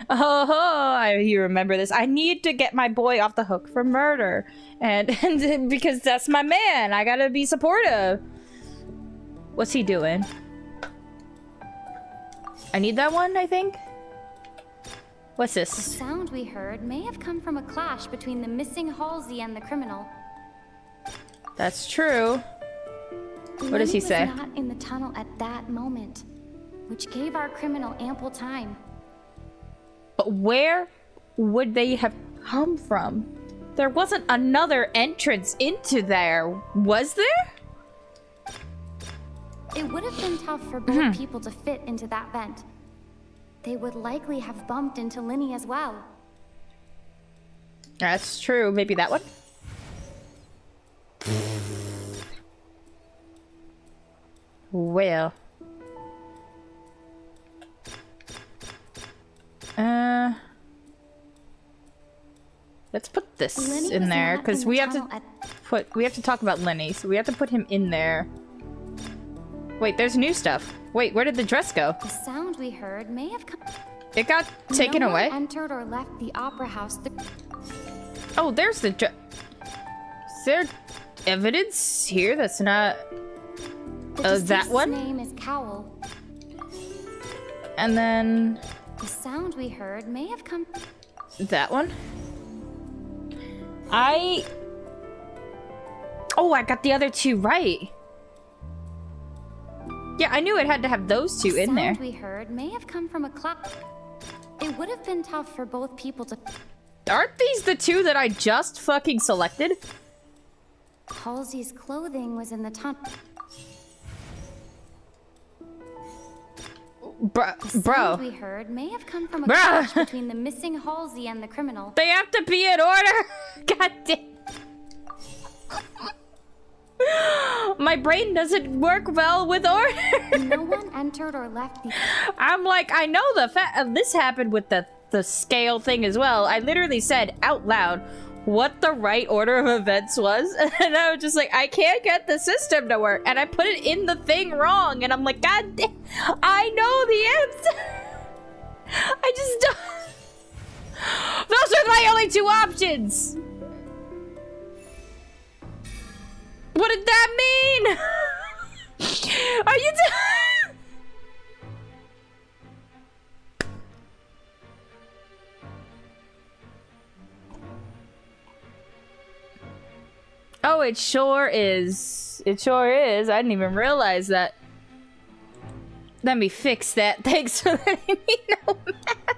Oh, you remember this. I need to get my boy off the hook for murder. And because that's my man. I gotta be supportive. What's he doing? I need that one, I think. What's The this? sound we heard may have come from a clash between the missing Halsey and the criminal. That's true. What does he say? Lenny was not in the tunnel at that moment, which gave our criminal ample time. But where would they have come from? There wasn't another entrance into there, was there? It would have been tough for both people to fit into that vent. They would likely have bumped into Lenny as well. That's true. Maybe that one? Well. Let's put this Lenny in was there not because in the we have tunnel to talk about Lenny, so we have to put him in there. Wait, there's new stuff. Wait, where did the dress go? The sound we heard may have come. It got taken No away. one entered or left the opera house. Oh, there's the dress. Is there evidence here that's not The that deceased's one? name is Cowl. And then The sound we heard may have come. that one. Oh, I got the other two right. Yeah, I knew it had to have those two in there. The sound we heard may have come from a clock. It would have been tough for both people to. Aren't these the two that I just fucking selected? Halsey's clothing was in the tunnel. The Bro. sound we heard may have come from a Bruh. clash between the missing Halsey and the criminal. They have to be in order. God damn. My brain doesn't work well with order. No one entered or left the. I'm like, I know this happened with the scale thing as well. I literally said out loud what the right order of events was, and I was just like, I can't get the system to work, and I put it in the thing wrong, and I'm like, God damn, I know the answer. I just don't. Those are my only two options. What did that mean? Are you Oh, it sure is. It sure is. I didn't even realize that. Let me fix that. Thanks for letting me know, Matt.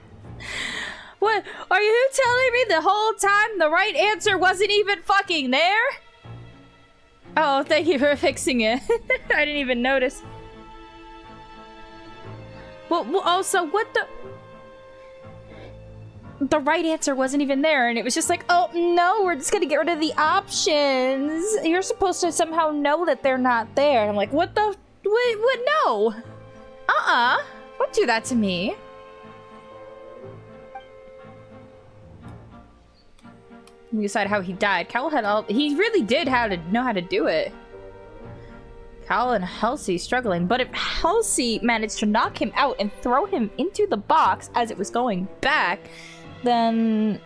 What? Are you telling me the whole time the right answer wasn't even fucking there? Oh, thank you for fixing it. I didn't even notice. Well, also, what the right answer wasn't even there, and it was just like, oh, no, we're just gonna get rid of the options. You're supposed to somehow know that they're not there. And I'm like, what the... What? No. Don't do that to me. We decide how he died. Cal had all... He really did know how to do it. Cal and Halsey struggling. But if Halsey managed to knock him out and throw him into the box as it was going back, then...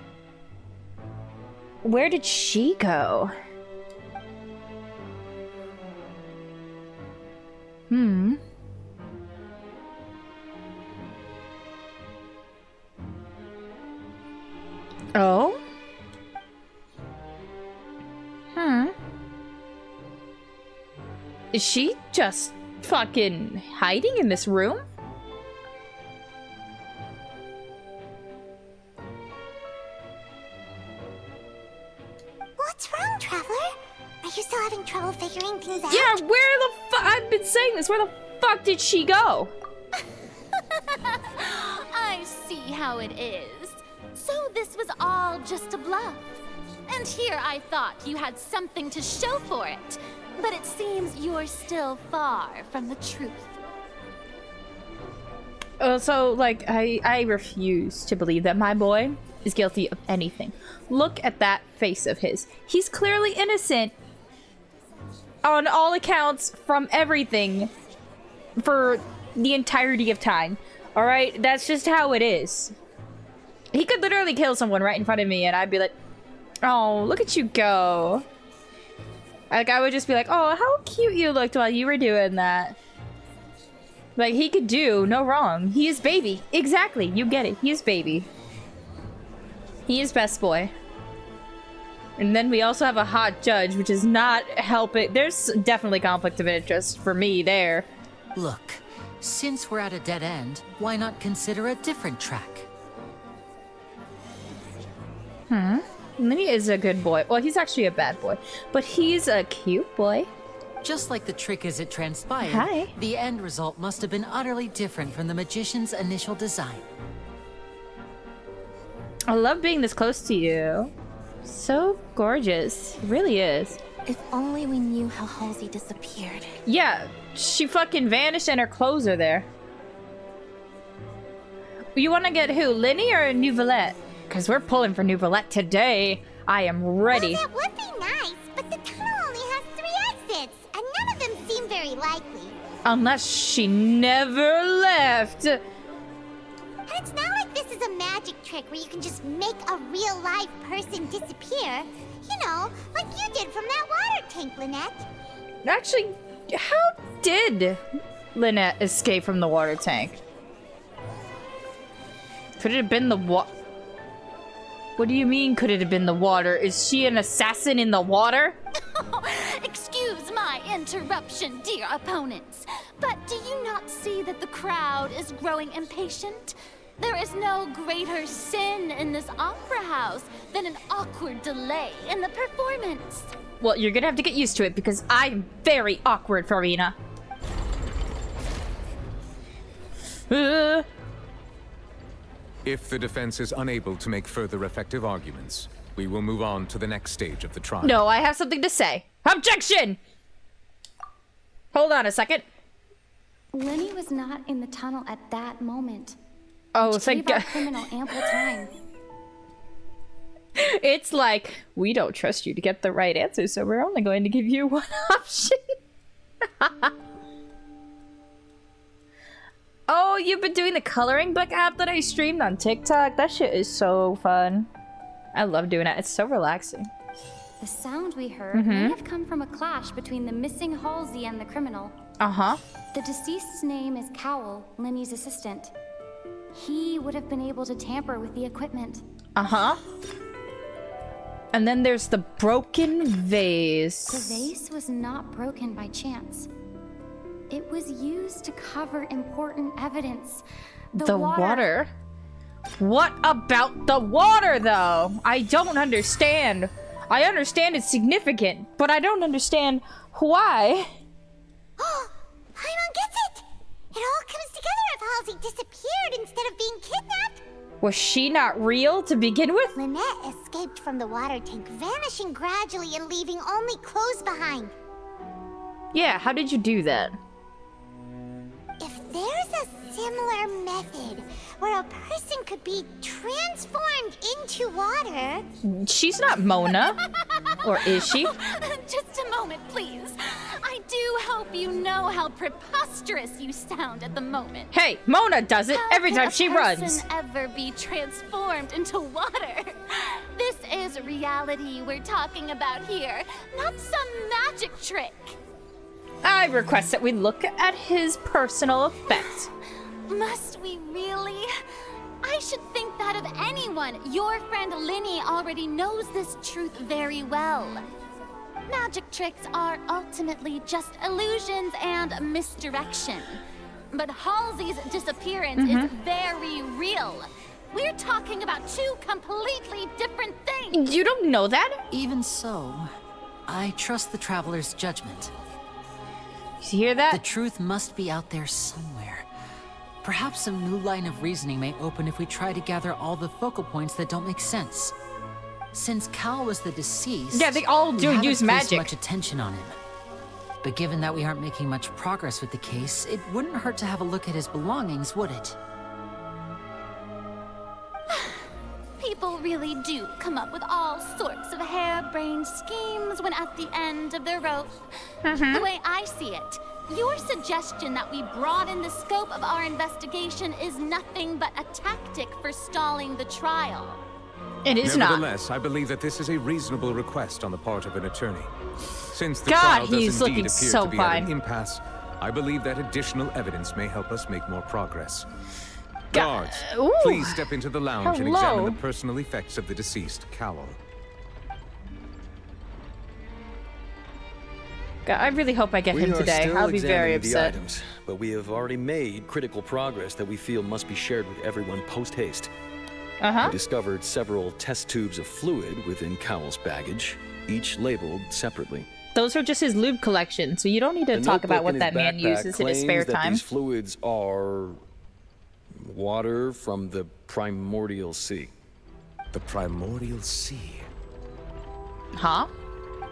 Where did she go? Oh? Is she just fucking hiding in this room? What's wrong, Traveler? Are you still having trouble figuring things out? Yeah, where the fuck? I've been saying this. Where the fuck did she go? I see how it is. So this was all just a bluff. And here I thought you had something to show for it. But it seems you're still far from the truth. So, like, I refuse to believe that my boy is guilty of anything. Look at that face of his. He's clearly innocent on all accounts from everything for the entirety of time. Alright? That's just how it is. He could literally kill someone right in front of me and I'd be like, oh, look at you go. Like, I would just be like, oh, how cute you looked while you were doing that. Like, he could do no wrong. He is baby. Exactly. You get it. He is baby. He is best boy. And then we also have a hot judge, which is not helping. There's definitely conflict of interest for me there. Look, since we're at a dead end, why not consider a different track? Lenny is a good boy. Well, he's actually a bad boy. But he's a cute boy. Just like the trick as it transpired, Hi. the end result must have been utterly different from the magician's initial design. I love being this close to you. So gorgeous. It really is. If only we knew how Halsey disappeared. Yeah, she fucking vanished and her clothes are there. You want to get who, Lenny or Nouvellette? Because we're pulling for Nouvellette today. I am ready. Well, that would be nice, but the tunnel only has 3 exits, and none of them seem very likely. Unless she never left. And it's not like this is a magic trick where you can just make a real live person disappear. You know, like you did from that water tank, Lynette. Actually, how did Lynette escape from the water tank? Could it have been the What do you mean, could it have been the water? Is she an assassin in the water? Excuse my interruption, dear opponents, but do you not see that the crowd is growing impatient? There is no greater sin in this opera house than an awkward delay in the performance. Well, you're gonna have to get used to it because I'm very awkward, Farina. If the defense is unable to make further effective arguments, we will move on to the next stage of the trial. No, I have something to say. Objection! Hold on a second. Lenny was not in the tunnel at that moment. Oh, Gave our criminal ample time. It's like, we don't trust you to get the right answer, so we're only going to give you one option. Oh, you've been doing the coloring book app that I streamed on TikTok? That shit is so fun. I love doing it. It's so relaxing. The sound we heard may have come from a clash between the missing Halsey and the criminal. Uh-huh. The deceased's name is Cowell, Lenny's assistant. He would have been able to tamper with the equipment. Uh-huh. And then there's the broken vase. The vase was not broken by chance. It was used to cover important evidence. The water? What about the water, though? I don't understand. I understand it's significant, but I don't understand why. Oh, Paimon gets it! It all comes together if Halsey disappeared instead of being kidnapped. Was she not real to begin with? Lynette escaped from the water tank, vanishing gradually and leaving only clothes behind. Yeah, how did you do that? If there's a similar method where a person could be transformed into water... She's not Mona. Or is she? Just a moment, please. I do hope you know how preposterous you sound at the moment. Hey, Mona does it every time she runs. How could a person ever be transformed into water? This is reality we're talking about here, not some magic trick. I request that we look at his personal effects. Must we really? I should think that of anyone. Your friend Linny already knows this truth very well. Magic tricks are ultimately just illusions and misdirection. But Halsey's disappearance is very real. We're talking about two completely different things. You don't know that? Even so, I trust the traveler's judgment. You hear that? The truth must be out there somewhere. Perhaps some new line of reasoning may open if we try to gather all the focal points that don't make sense. Since Cal was the deceased, yeah, they all do use magic. Much attention on him. But given that we aren't making much progress with the case, it wouldn't hurt to have a look at his belongings, would it? People really do come up with all sorts of harebrained schemes when at the end of their rope. The way I see it, your suggestion that we broaden the scope of our investigation is nothing but a tactic for stalling the trial. It is not. Nevertheless, I believe that this is a reasonable request on the part of an attorney. Since the God, trial he's does indeed looking appear so to be fine. at an impasse, I believe that additional evidence may help us make more progress. God. Guards, Ooh. please step into the lounge and Hello. examine the personal effects of the deceased Cowell. God, I really hope I get him today. I'll be very upset. The items, but we have already made critical progress that we feel must be shared with everyone post-haste. We discovered several test tubes of fluid within Cowell's baggage, each labeled separately. Those are just his lube collection, so you don't need to talk about what that man uses in his spare that time. These fluids are water from the primordial sea. The primordial sea? Huh?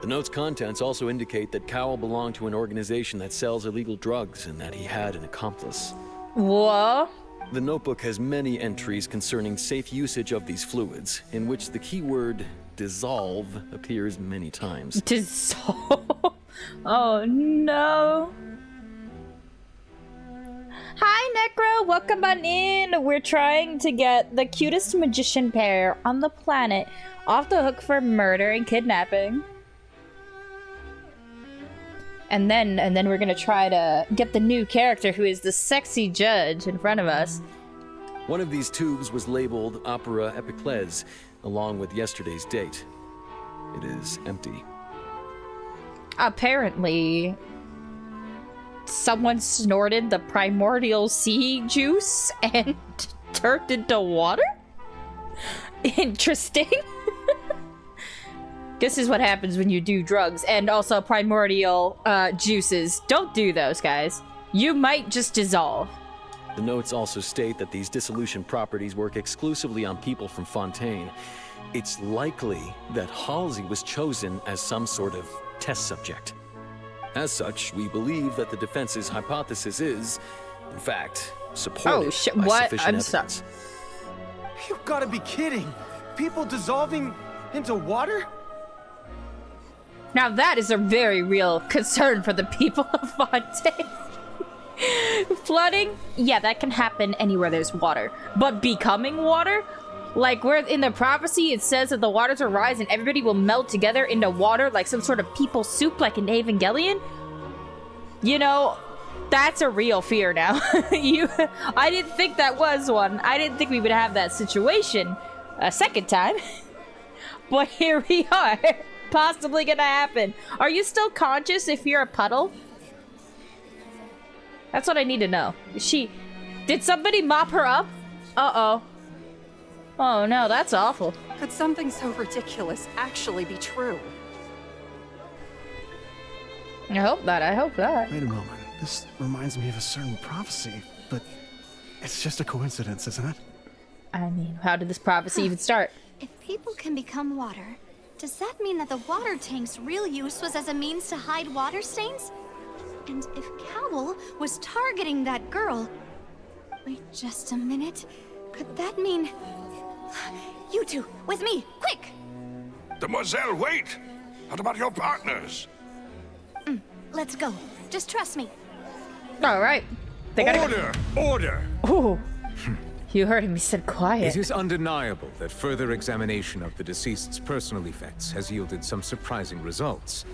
The note's contents also indicate that Cowell belonged to an organization that sells illegal drugs and that he had an accomplice. Whoa. The notebook has many entries concerning safe usage of these fluids, in which the keyword dissolve appears many times. Dissolve? Oh no. Hi, Necro. Welcome on in. We're trying to get the cutest magician pair on the planet off the hook for murder and kidnapping. And then we're gonna try to get the new character who is the sexy judge in front of us. One of these tubes was labeled Opera Epiclese, along with yesterday's date. It is empty. Apparently, someone snorted the primordial sea juice and turned into water? Interesting. This is what happens when you do drugs. And also primordial juices. Don't do those, guys. You might just dissolve. The notes also state that these dissolution properties work exclusively on people from Fontaine. It's likely that Halsey was chosen as some sort of test subject. As such, we believe that the defense's hypothesis is, in fact, supported by what? sufficient I'm evidence. You gotta be kidding! People dissolving into water? Now that is a very real concern for the people of Fontaine. Flooding? Yeah, that can happen anywhere there's water. But becoming water? Like, where in the prophecy it says that the waters will rise and everybody will melt together into water like some sort of people soup like in Evangelion? You know, that's a real fear now. I didn't think that was one. I didn't think we would have that situation a second time. But here we are. Possibly gonna happen. Are you still conscious if you're a puddle? That's what I need to know. Did somebody mop her up? Uh-oh. Oh no, that's awful. Could something so ridiculous actually be true? I hope that. Wait a moment. This reminds me of a certain prophecy, but it's just a coincidence, isn't it? I mean, how did this prophecy even start? If people can become water, does that mean that the water tank's real use was as a means to hide water stains? And if Cowell was targeting that girl... Wait just a minute. Could that mean... You two, with me, quick! Demoiselle, wait! What about your partners? Let's go. Just trust me. All right. Order! Ooh. You heard him. He said quiet. It is undeniable that further examination of the deceased's personal effects has yielded some surprising results.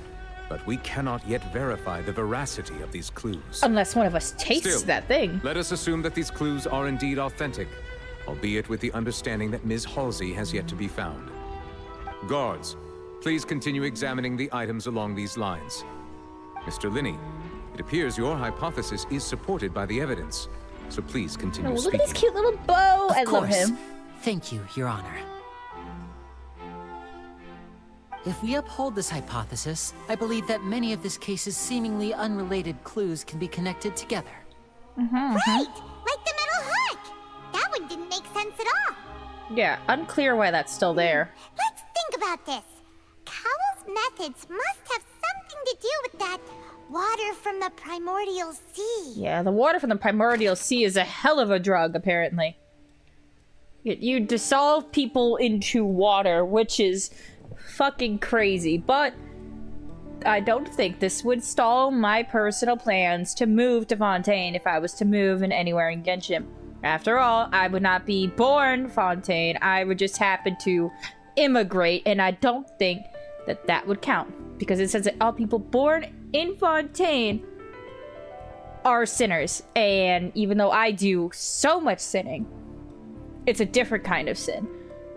But we cannot yet verify the veracity of these clues. Unless one of us tastes Still, that thing. Let us assume that these clues are indeed authentic, albeit with the understanding that Ms. Halsey has yet to be found. Guards, please continue examining the items along these lines. Mr. Linney, it appears your hypothesis is supported by the evidence, so please continue Look speaking. at his cute little bow. I love him. Thank you, Your Honor. If we uphold this hypothesis, I believe that many of this case's seemingly unrelated clues can be connected together. Right! Like the metal hook! That one didn't make sense at all. Yeah, unclear why that's still there. Let's think about this. Cowell's methods must have something to do with that water from the primordial sea. Yeah, the water from the primordial sea is a hell of a drug, apparently. You dissolve people into water, which is fucking crazy, but I don't think this would stall my personal plans to move to Fontaine if I was to move in anywhere in Genshin. After all, I would not be born Fontaine. I would just happen to immigrate, and I don't think that that would count, because it says that all people born in Fontaine are sinners, and even though I do so much sinning, it's a different kind of sin.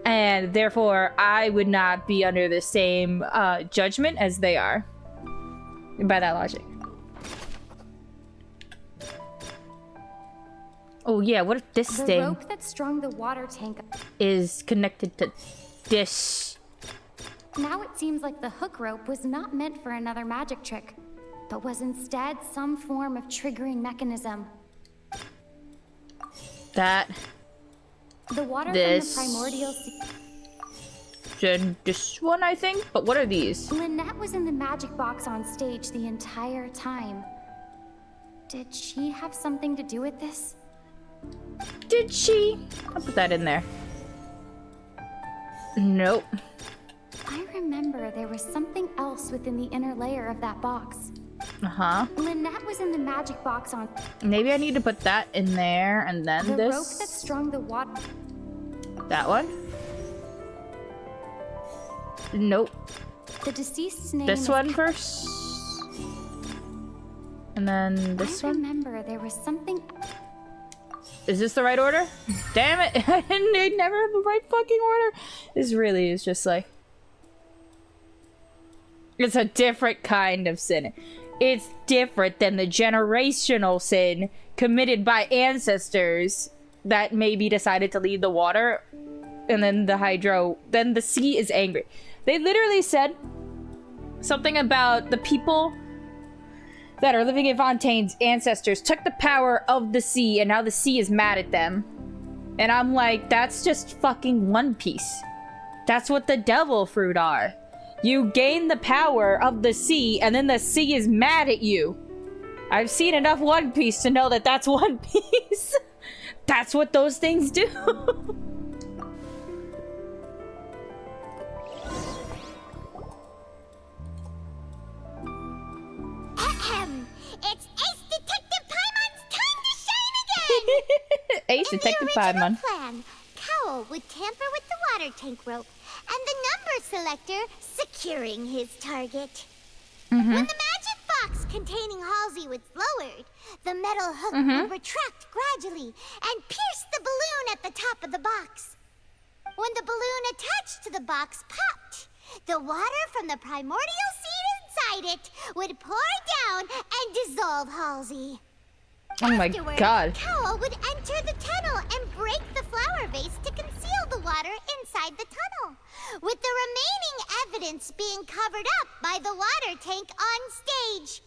And therefore, I would not be under the same judgment as they are. By that logic. Oh yeah, what if this The thing rope that strung the water tank is connected to this? Now it seems like the hook rope was not meant for another magic trick, but was instead some form of triggering mechanism. That. The water This. from the primordial sea. And this one, I think? But what are these? Lynette was in the magic box on stage the entire time. Did she have something to do with this? Did she? I'll put that in there. Nope. I remember there was something else within the inner layer of that box. Lynette was in the magic box on... Maybe I need to put that in there, and then the this... rope that strung the water... That one? Nope. The deceased's name This one first? And then this one? I remember there was something... Is this the right order? Damn it! I never have the right fucking order. This really is just like... It's a different kind of sin. It's different than the generational sin committed by ancestors that maybe decided to leave the water, and then then the sea is angry. They literally said something about the people that are living in Fontaine's ancestors took the power of the sea, and now the sea is mad at them. And I'm like, that's just fucking One Piece. That's what the devil fruit are. You gain the power of the sea, and then the sea is mad at you. I've seen enough One Piece to know that that's One Piece. That's what those things do. It's Ace Detective Paimon's time to shine again! Ace Detective Paimon. Plan, Cowl would tamper with the water tank rope, and the number selector securing his target. When the magic box containing Halsey was lowered, the metal hook would retract gradually and pierce the balloon at the top of the box. When the balloon attached to the box popped, the water from the primordial seed inside it would pour down and dissolve Halsey. Oh my god. Cowl would enter the tunnel and break the flower vase to conceal the water inside the tunnel, with the remaining evidence being covered up by the water tank on stage.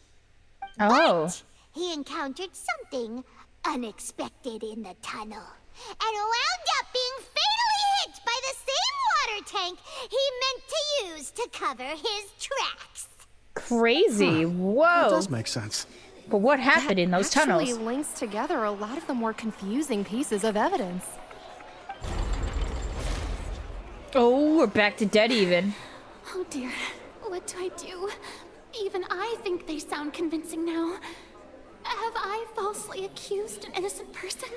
Oh. But he encountered something unexpected in the tunnel, and wound up being fatally hit by the same water tank he meant to use to cover his tracks. Crazy. Whoa. That does make sense. But what happened in those tunnels? Actually links together a lot of the more confusing pieces of evidence. Oh, we're back to dead even. Oh dear, what do I do? Even I think they sound convincing now. Have I falsely accused an innocent person?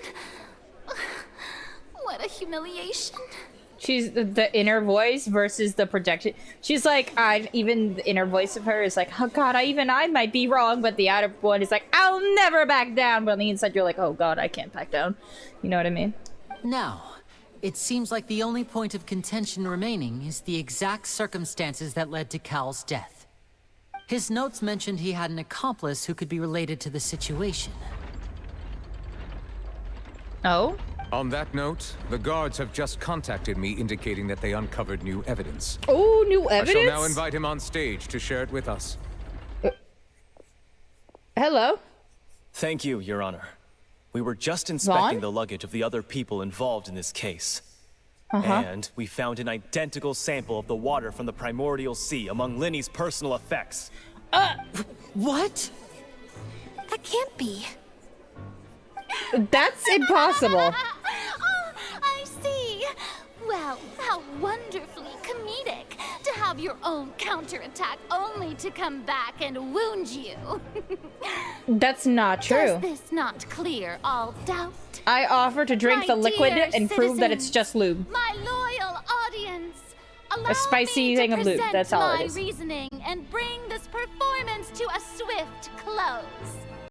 What a humiliation. She's the inner voice versus the projection. She's like, even the inner voice of her is like, oh god, I might be wrong, but the outer one is like, I'll never back down. But on the inside, you're like, oh god, I can't back down. You know what I mean? Now, it seems like the only point of contention remaining is the exact circumstances that led to Cal's death. His notes mentioned he had an accomplice who could be related to the situation. Oh? On that note, the guards have just contacted me indicating that they uncovered new evidence. Oh, new evidence? I shall now invite him on stage to share it with us. Hello? Thank you, Your Honor. We were just inspecting the luggage of the other people involved in this case. And we found an identical sample of the water from the primordial sea among Linny's personal effects. What? That can't be. That's impossible. Oh, I see. Well, how wonderfully comedic to have your own counterattack only to come back and wound you. That's not true. Does this not clear all doubt? I offer to drink the liquid and prove that it's just lube. My loyal audience, allow A spicy me thing to of lube, present that's all it my is. reasoning and bring this performance to a swift close.